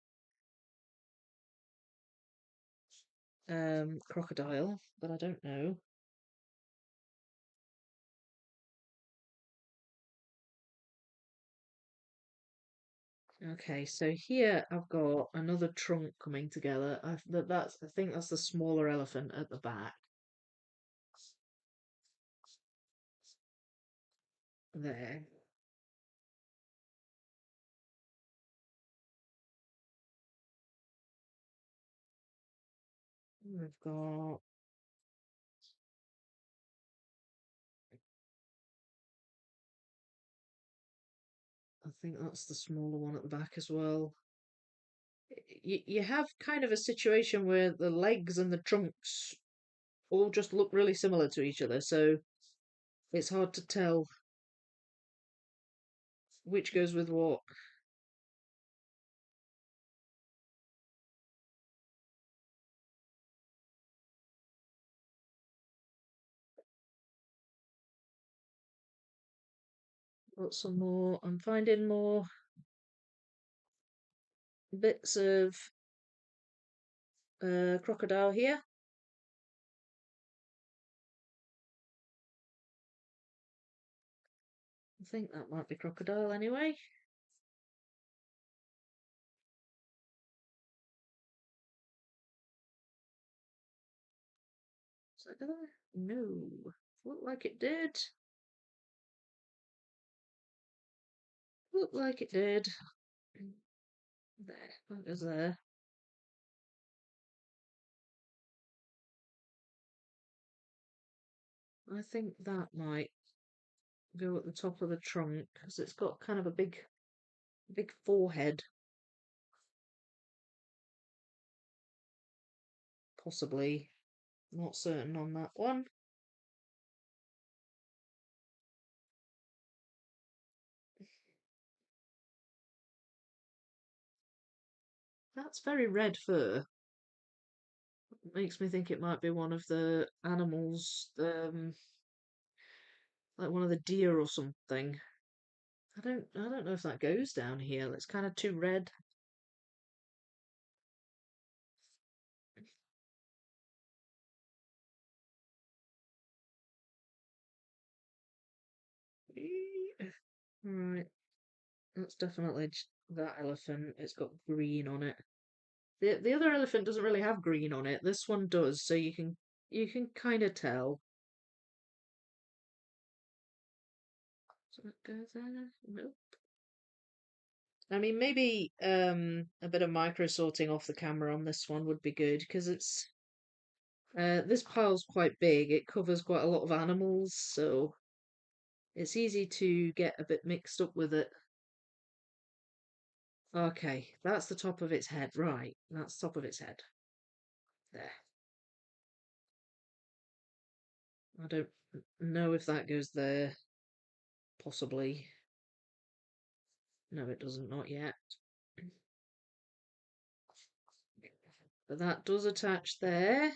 crocodile, but I don't know. Okay, so here I've got another trunk coming together. I think that's the smaller elephant at the back. There. We've got, I think that's the smaller one at the back as well. You have kind of a situation where the legs and the trunks all just look really similar to each other, so it's hard to tell which goes with what. Got some more. I'm finding more bits of crocodile here. I think that might be crocodile anyway. Is that there? No. Looked like it did. Looked like it did. There. That goes there. I think that might go at the top of the trunk because it's got kind of a big forehead, possibly. Not certain on that one. That's very red fur. Makes me think it might be one of the animals, like one of the deer or something. I don't know if that goes down here. It's kind of too red. Right, that's definitely that elephant. It's got green on it. The other elephant doesn't really have green on it. This one does, so you can kind of tell. So it goes there. Nope. I mean, maybe a bit of micro sorting off the camera on this one would be good because it's this pile's quite big. It covers quite a lot of animals, so it's easy to get a bit mixed up with it. Okay, that's the top of its head. Right, that's the top of its head. There. I don't know if that goes there. Possibly. No, it doesn't, not yet. But that does attach there.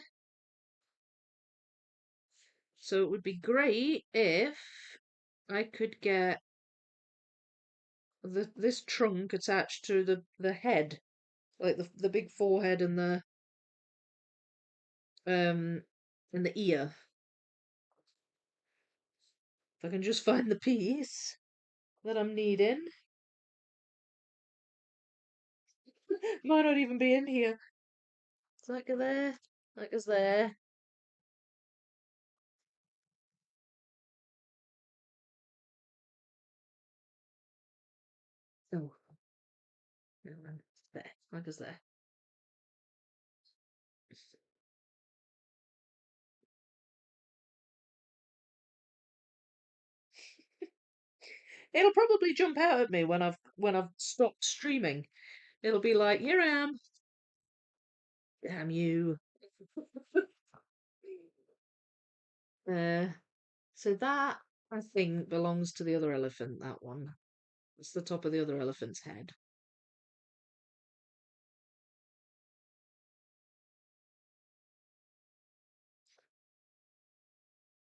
So it would be great if I could get this trunk attached to the head, like the big forehead um and the ear. If I can just find the piece that I'm needing. Might not even be in here. Does that go there? That goes there. Oh, no, no, there. That goes there. It'll probably jump out at me when I've stopped streaming. It'll be like, here I am. Damn you. Uh, so that I think belongs to the other elephant, that one. It's the top of the other elephant's head.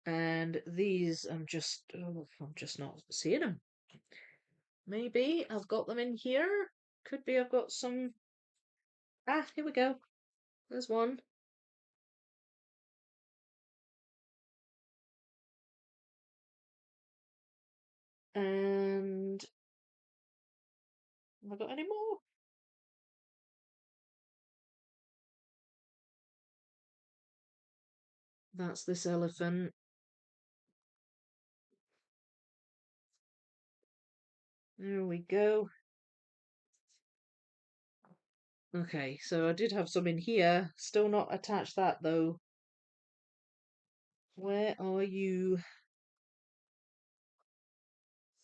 And these I'm just not seeing them. Maybe I've got them in here. Could be I've got some. Ah, here we go. There's one. And have I got any more? That's this elephant. There we go. Okay, so I did have some in here. Still not attached that though. Where are you?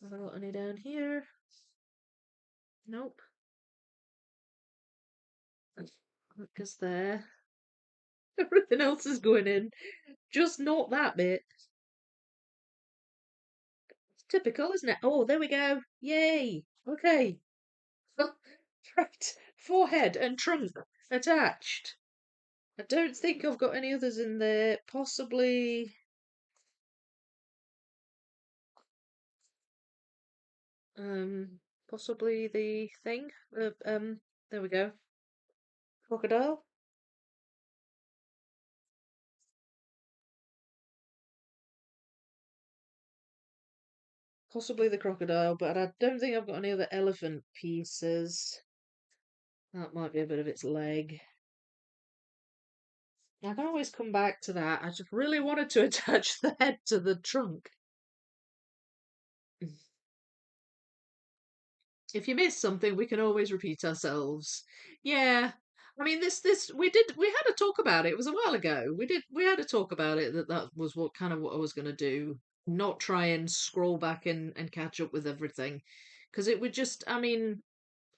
Have I got any down here? Nope. Because there. Everything else is going in. Just not that bit. It's typical, isn't it? Oh, there we go. Yay. Okay. Right. Forehead and trunk attached. I don't think I've got any others in there. Um, possibly the thing. There we go. Crocodile. Possibly the crocodile, but I don't think I've got any other elephant pieces. That might be a bit of its leg. I can always come back to that. I just really wanted to attach the head to the trunk. If you miss something, we can always repeat ourselves. Yeah. I mean, this we had a talk about it. It was a while ago. We had a talk about it that was what I was going to do. Not try and scroll back and catch up with everything, because it would just. I mean,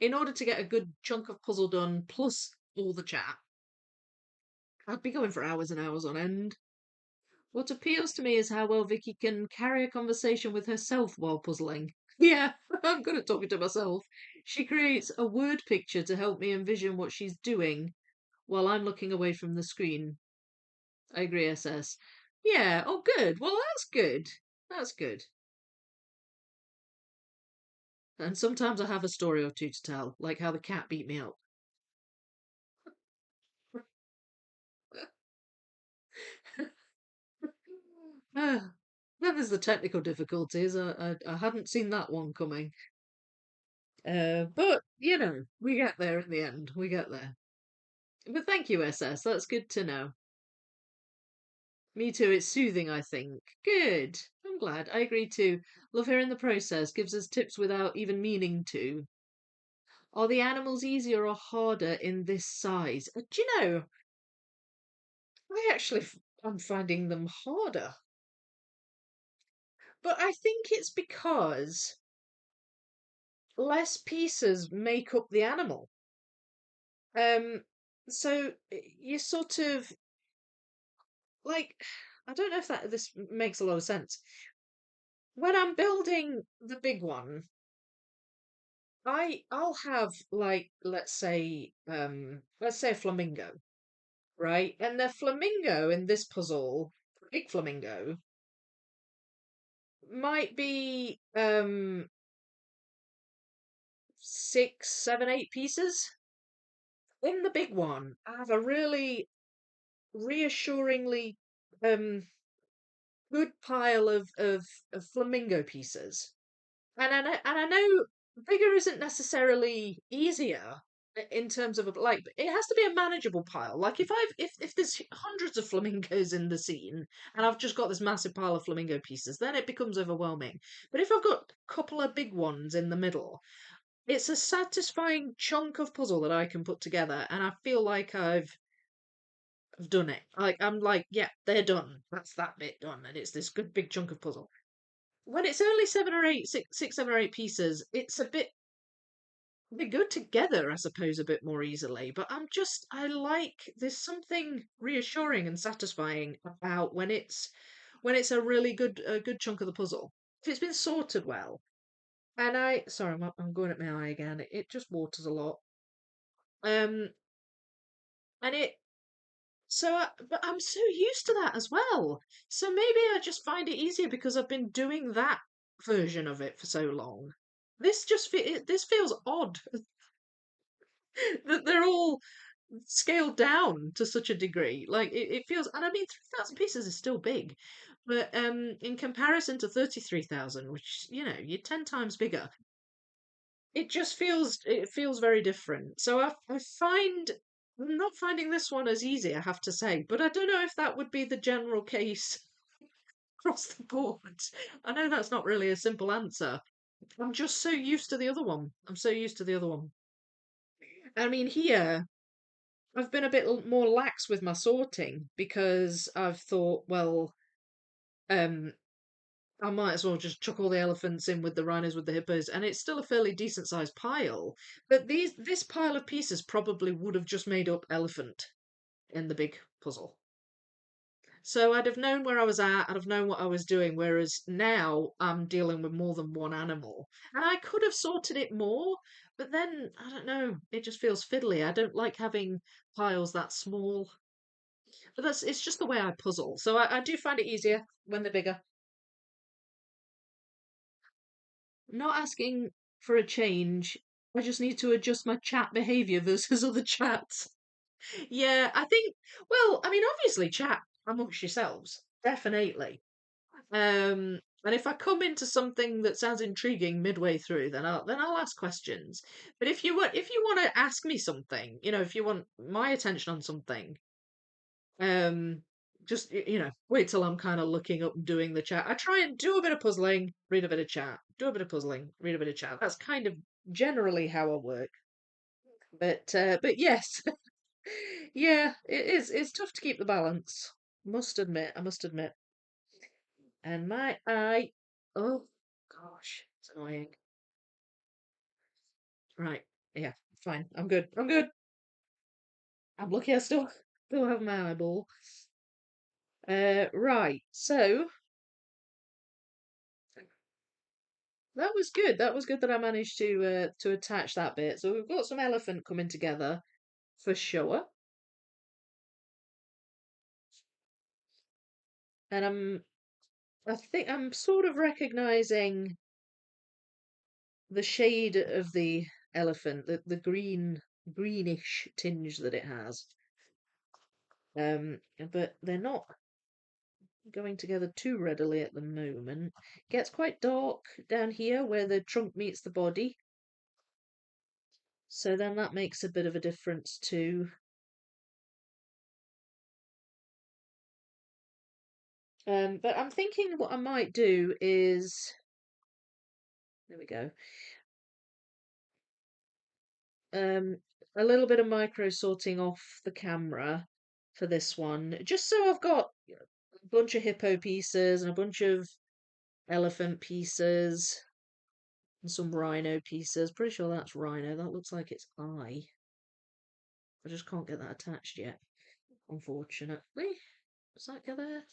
in order to get a good chunk of puzzle done, plus all the chat, I'd be going for hours and hours on end. What appeals to me is how well Vicky can carry a conversation with herself while puzzling. Yeah, I'm good at talking to myself. She creates a word picture to help me envision what she's doing while I'm looking away from the screen. I agree, SS. Yeah, oh, good. Well, that's good. That's good. And sometimes I have a story or two to tell, like how the cat beat me up. Ah, then there's the technical difficulties. I hadn't seen that one coming. But we get there in the end. We get there. But thank you, SS. That's good to know. Me too. It's soothing, I think. Good. I'm glad. I agree too. Love hearing the process. Gives us tips without even meaning to. Are the animals easier or harder in this size? Do you know, I'm finding them harder. But I think it's because less pieces make up the animal. Um, so you sort of like, I don't know if this makes a lot of sense. When I'm building the big one, I'll have like let's say a flamingo, right? And the flamingo in this puzzle, big flamingo, might be 6, 7, 8 pieces. In the big one, I have a really reassuringly um good pile of flamingo pieces. And I know bigger isn't necessarily easier in terms of like it has to be a manageable pile. Like if there's hundreds of flamingos in the scene and I've just got this massive pile of flamingo pieces, then it becomes overwhelming. But if I've got a couple of big ones in the middle, it's a satisfying chunk of puzzle that I can put together, and I feel like I've done it. Like I'm like, yeah, they're done. That's that bit done, and it's this good big chunk of puzzle. When it's only seven or eight, six, 7 or 8 pieces, it's a bit they go together, I suppose, a bit more easily. But I like there's something reassuring and satisfying about when it's a good chunk of the puzzle. If it's been sorted well, and sorry, I'm going at my eye again. It just waters a lot. Um, and but I'm so used to that as well. So maybe I just find it easier because I've been doing that version of it for so long. This feels odd that they're all scaled down to such a degree. Like it feels, and I mean, 3,000 pieces is still big, but in comparison to 33,000, which you're 10 times bigger, it feels very different. So I'm not finding this one as easy, I have to say, but I don't know if that would be the general case across the board. I know that's not really a simple answer. I'm just so used to the other one. I'm so used to the other one. I mean, here I've been a bit more lax with my sorting because I've thought, well, um, I might as well just chuck all the elephants in with the rhinos with the hippos, and it's still a fairly decent sized pile. But this pile of pieces probably would have just made up elephant in the big puzzle. So I'd have known where I was at, I'd have known what I was doing, whereas now I'm dealing with more than one animal. And I could have sorted it more, but then I don't know, it just feels fiddly. I don't like having piles that small. But it's just the way I puzzle. So I do find it easier when they're bigger. Not asking for a change. I just need to adjust my chat behavior versus other chats. Yeah, I think, well, I mean, obviously chat amongst yourselves. Definitely. And if I come into something that sounds intriguing midway through, then I'll ask questions. But if you want to ask me something, if you want my attention on something, um, just wait till I'm kind of looking up and doing the chat. I try and do a bit of puzzling, read a bit of chat, do a bit of puzzling, read a bit of chat. That's kind of generally how I work. But yes, yeah, it is. It's tough to keep the balance. Must admit, I must admit. And my eye, oh gosh, it's annoying. Right, yeah, fine. I'm good. I'm good. I'm lucky I still have my eyeball. Right. So that was good. That was good that I managed to attach that bit. So we've got some elephant coming together for sure. And I think I'm sort of recognizing the shade of the elephant, the greenish tinge that it has. But they're not going together too readily at the moment. Gets quite dark down here where the trunk meets the body. So then that makes a bit of a difference too. But I'm thinking what I might do is, there we go, um, a little bit of micro sorting off the camera for this one, just so I've got a bunch of hippo pieces and a bunch of elephant pieces and some rhino pieces. Pretty sure that's rhino. That looks like its eye. I just can't get that attached yet, unfortunately. Does that go there?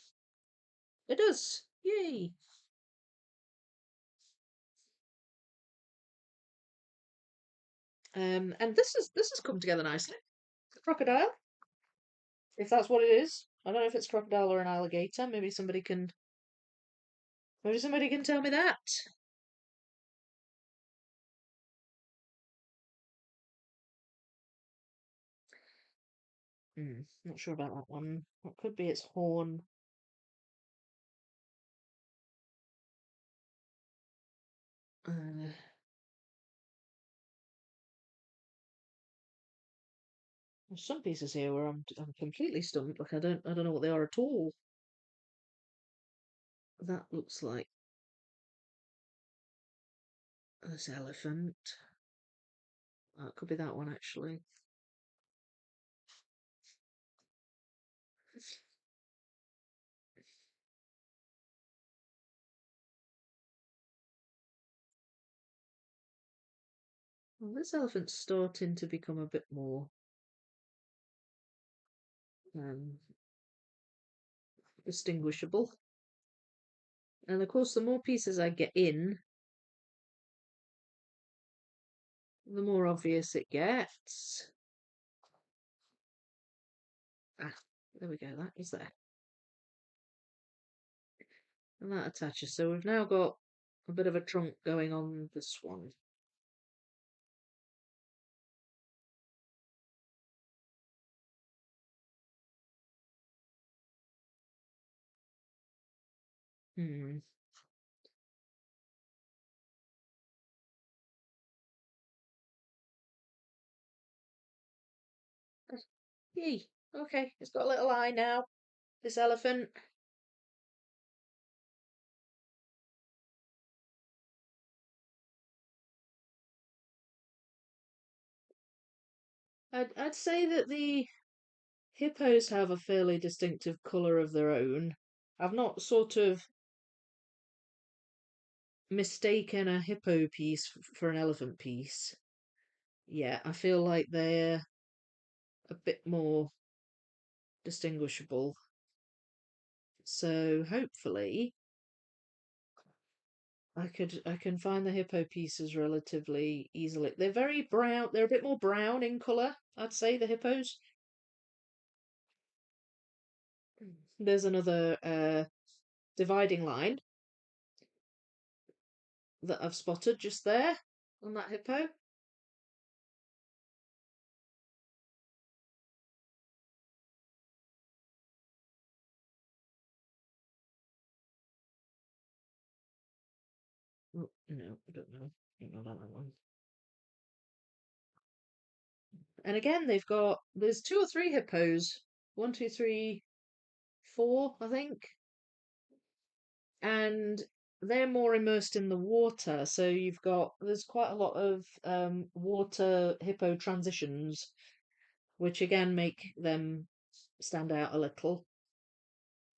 It does. Yay. And this has come together nicely. The crocodile, if that's what it is. I don't know if it's crocodile or an alligator. Maybe somebody can tell me that. Not sure about that one. What could be its horn? Uh, there's some pieces here where I'm completely stumped. Like I don't know what they are at all. That looks like this elephant. Oh, it could be that one actually. Well, this elephant's starting to become a bit more um, distinguishable. And of course, the more pieces I get in, the more obvious it gets. Ah, there we go. That is there. And that attaches. So we've now got a bit of a trunk going on this one. Hmm. Yay. Okay, it's got a little eye now. This elephant. I'd say that the hippos have a fairly distinctive colour of their own. I've not sort of mistaken a hippo piece for an elephant piece. Yeah, I feel like they're a bit more distinguishable. So hopefully I can find the hippo pieces relatively easily. They're very brown. They're a bit more brown in colour, I'd say, the hippos. There's another dividing line that I've spotted just there on that hippo. Oh, no, I don't know. I don't know about that one. And again, there's two or three hippos. One, two, three, four, I think. And they're more immersed in the water. So there's quite a lot of water hippo transitions, which again make them stand out a little.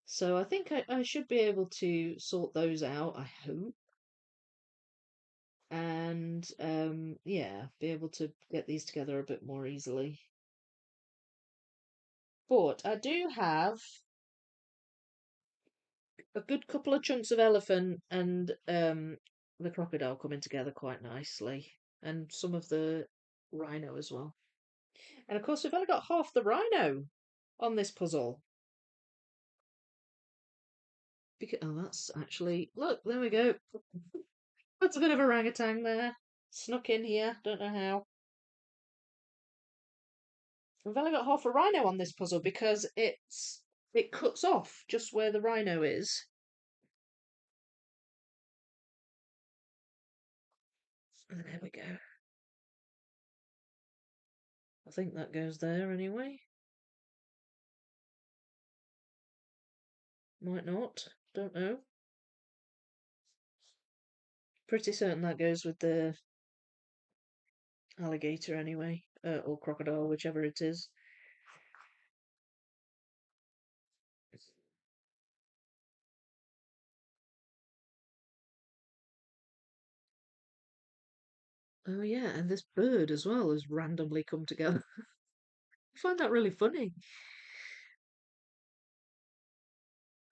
So I think I should be able to sort those out, I hope. And yeah, be able to get these together a bit more easily. But I do have a good couple of chunks of elephant and the crocodile coming together quite nicely, and some of the rhino as well. And of course, we've only got half the rhino on this puzzle. Because, oh, that's actually, look, there we go. That's a bit of orangutan there. Snuck in here, don't know how. We've only got half a rhino on this puzzle because it cuts off just where the rhino is. And there we go. I think that goes there anyway. Might not. Don't know. Pretty certain that goes with the alligator anyway, or crocodile, whichever it is. Oh yeah, and this bird as well has randomly come together. I find that really funny.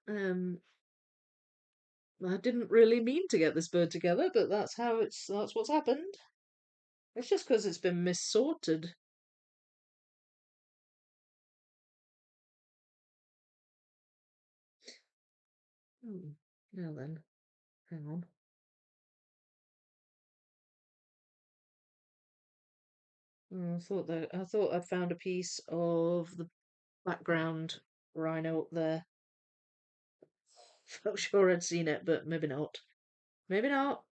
Um, I didn't really mean to get this bird together, but that's what's happened. It's just because it's been missorted. Hmm. Now then, hang on. Oh, I thought I'd found a piece of the background rhino up there. Felt sure I'd seen it, but maybe not. Maybe not.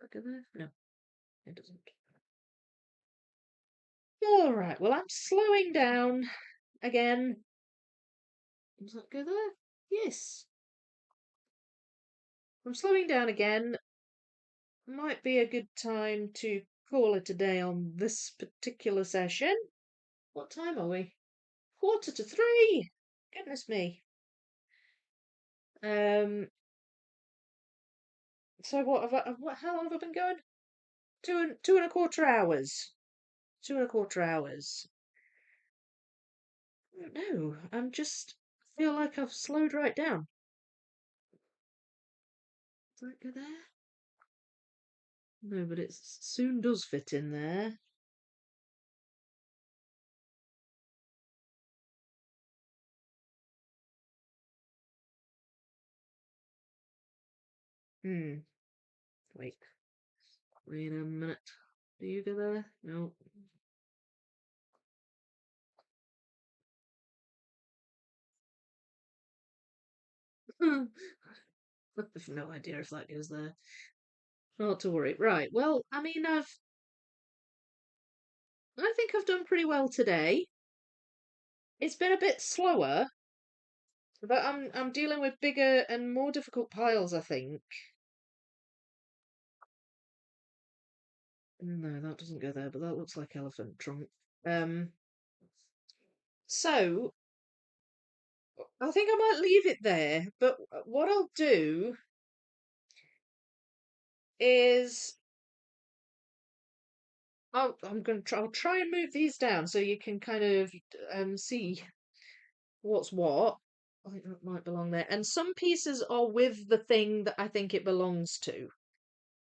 Look at there. No, it doesn't. All right. Well, I'm slowing down again. Does that go there? Yes. I'm slowing down again. Might be a good time to call it a day on this particular session. What time are we? 2:45. Goodness me. Um. So what have I? What? How long have I been going? Two and a quarter hours. 2.25 hours. I don't know. I'm just feel like I've slowed right down. Does that go there? No, but it soon does fit in there. Hmm. Wait. Wait a minute. Do you go there? No. I've no idea if that goes there. Not to worry. Right. Well, I mean, I think I've done pretty well today. It's been a bit slower, but I'm dealing with bigger and more difficult piles, I think. No, that doesn't go there, but that looks like elephant trunk. Um, so I think I might leave it there, but what I'll do is I'll try and move these down so you can kind of see what's what. I think that might belong there. And some pieces are with the thing that I think it belongs to,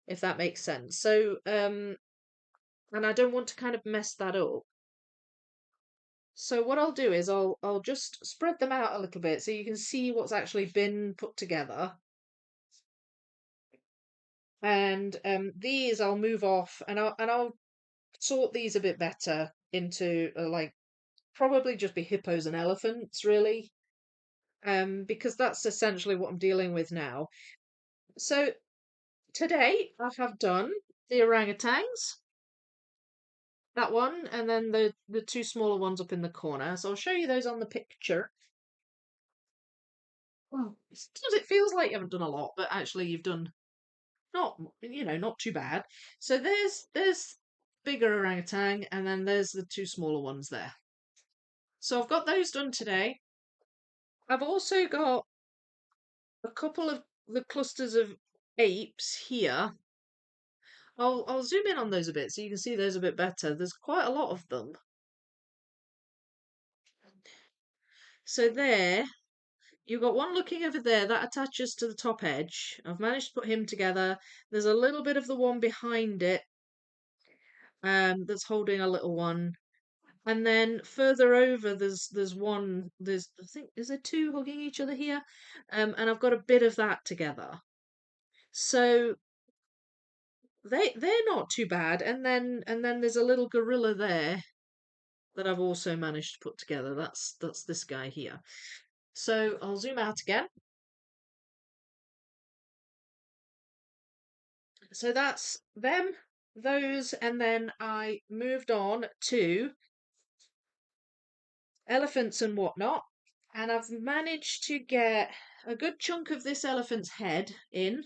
if that makes sense. So and I don't want to kind of mess that up. So what I'll do is I'll just spread them out a little bit so you can see what's actually been put together. And these I'll move off and I'll sort these a bit better into like probably just be hippos and elephants really. Because that's essentially what I'm dealing with now. So today I have done the orangutans, that one, and then the two smaller ones up in the corner. So I'll show you those on the picture. Well, sometimes it feels like you haven't done a lot, but actually you've done not too bad. So there's bigger orangutan, and then there's the two smaller ones there. So I've got those done today. I've also got a couple of the clusters of apes here. I'll zoom in on those a bit so you can see those a bit better. There's quite a lot of them. So there, you've got one looking over there that attaches to the top edge. I've managed to put him together. There's a little bit of the one behind it, that's holding a little one. And then further over, there's one. There's I think is there two hugging each other here, and I've got a bit of that together. So they're not too bad. And then there's a little gorilla there that I've also managed to put together. That's this guy here. So I'll zoom out again. So that's them, those, and then I moved on to elephants and whatnot. And I've managed to get a good chunk of this elephant's head in,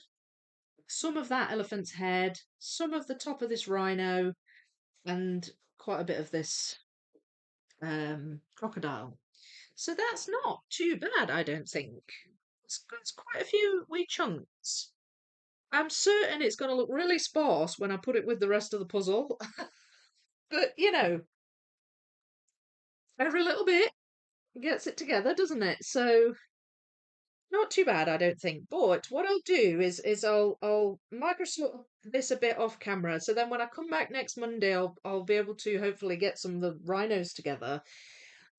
some of that elephant's head, some of the top of this rhino, and quite a bit of this crocodile. So that's not too bad, I don't think. It's quite a few wee chunks. I'm certain it's going to look really sparse when I put it with the rest of the puzzle, but every little bit gets it together, doesn't it? So not too bad, I don't think. But what I'll do is I'll Microsoft this a bit off camera, so then when I come back next Monday, I'll be able to hopefully get some of the rhinos together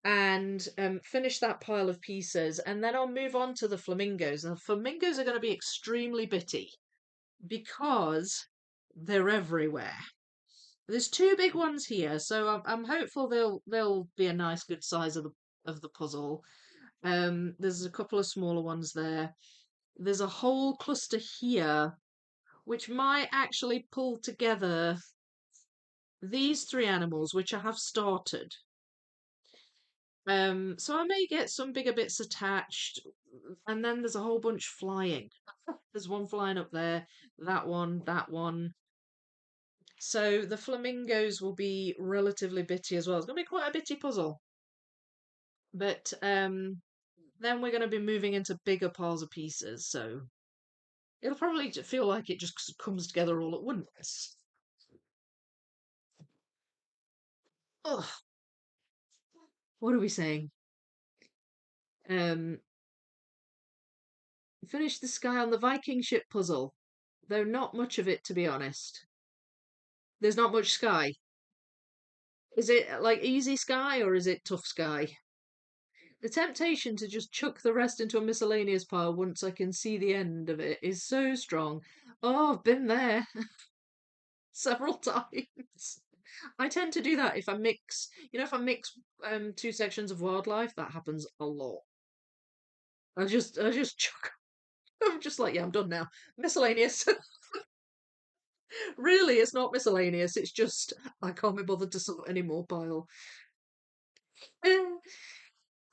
and finish that pile of pieces, and then I'll move on to the flamingos. And the flamingos are going to be extremely bitty because they're everywhere. There's two big ones here, so I'm hopeful they'll be a nice good size of the puzzle. There's a couple of smaller ones there. There's a whole cluster here, which might actually pull together these three animals, which I have started. So I may get some bigger bits attached, and then there's a whole bunch flying. There's one flying up there, that one, that one. So the flamingos will be relatively bitty as well. It's going to be quite a bitty puzzle. But then we're going to be moving into bigger piles of pieces, so it'll probably feel like it just comes together all at once. Ugh, what are we saying? Um, finish the sky on the Viking ship puzzle, though not much of it, to be honest. There's not much sky. Is it like easy sky or is it tough sky? The temptation to just chuck the rest into a miscellaneous pile once I can see the end of it is so strong. Oh, I've been there several times. I tend to do that if I mix, if I mix two sections of wildlife, that happens a lot. I just chuck. I'm just like, yeah, I'm done now. Miscellaneous. Really, it's not miscellaneous. It's just I can't be bothered to sort any more pile. Eh,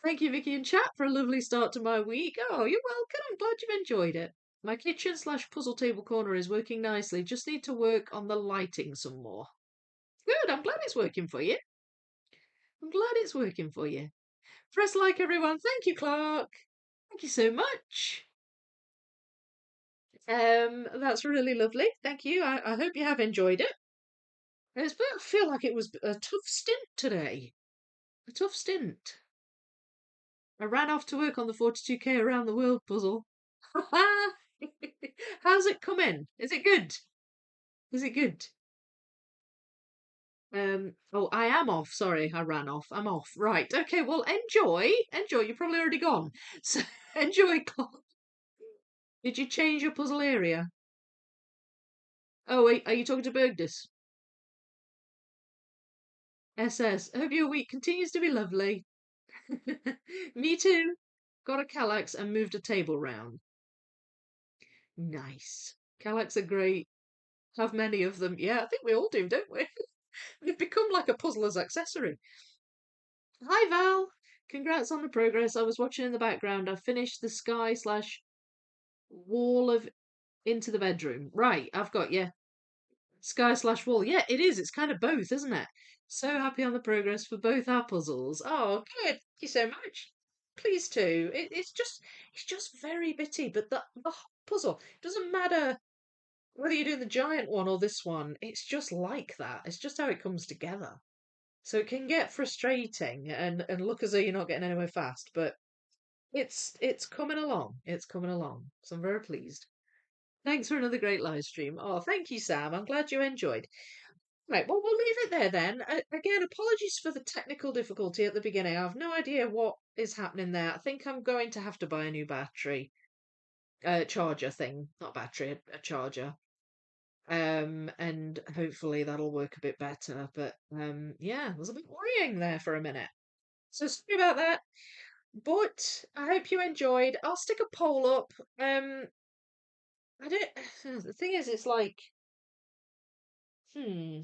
Thank you, Vicky and chat, for a lovely start to my week. Oh, you're welcome. I'm glad you've enjoyed it. My kitchen slash puzzle table corner is working nicely. Just need to work on the lighting some more. Good. I'm glad it's working for you. I'm glad it's working for you. Press like, everyone. Thank you, Clark. Thank you so much. That's really lovely. Thank you. I hope you have enjoyed it. I feel like it was a tough stint today. A tough stint. I ran off to work on the 42K around the world puzzle. How's it coming? Is it good? Is it good? Oh, I am off. Sorry, I ran off. I'm off. Right. Okay, well, enjoy. Enjoy. You're probably already gone. So enjoy. Did you change your puzzle area? Oh, wait, are you talking to Bergdus? SS. Hope your week continues to be lovely. Me too. Got a Kallax and moved a table round. Nice. Kallax are great. Have many of them. Yeah, I think we all do, don't we? They've become like a puzzler's accessory. Hi, Val. Congrats on the progress. I was watching in the background. I've finished the sky slash wall of into the bedroom. Right, I've got you. Sky slash wall. Yeah, it is. It's kind of both, isn't it? So happy on the progress for both our puzzles. Oh, good. Thank you so much. Please too. It's just very bitty, but the whole puzzle doesn't matter whether you're doing the giant one or this one. It's just like that. It's just how it comes together. So it can get frustrating and look as though you're not getting anywhere fast, but it's coming along. It's coming along. So I'm very pleased. Thanks for another great live stream. Oh, thank you, Sam. I'm glad you enjoyed. Right, well, we'll leave it there then. Again, apologies for the technical difficulty at the beginning. I have no idea what is happening there. I think I'm going to have to buy a new battery, charger thing, not battery, a charger. And hopefully that'll work a bit better. But yeah, it was a bit worrying there for a minute. So sorry about that. But I hope you enjoyed. I'll stick a poll up. I don't. The thing is, it's like, hmm,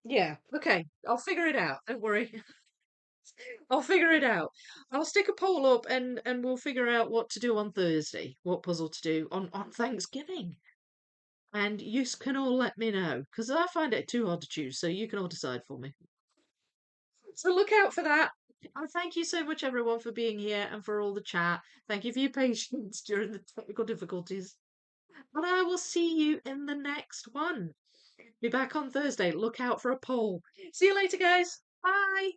yeah, okay. I'll figure it out. Don't worry. I'll figure it out. I'll stick a poll up and we'll figure out what to do on Thursday, what puzzle to do on Thanksgiving. And you can all let me know because I find it too hard to choose, so you can all decide for me. So look out for that. And thank you so much, everyone, for being here and for all the chat. Thank you for your patience during the technical difficulties. And I will see you in the next one. Be back on Thursday. Look out for a poll. See you later, guys. Bye.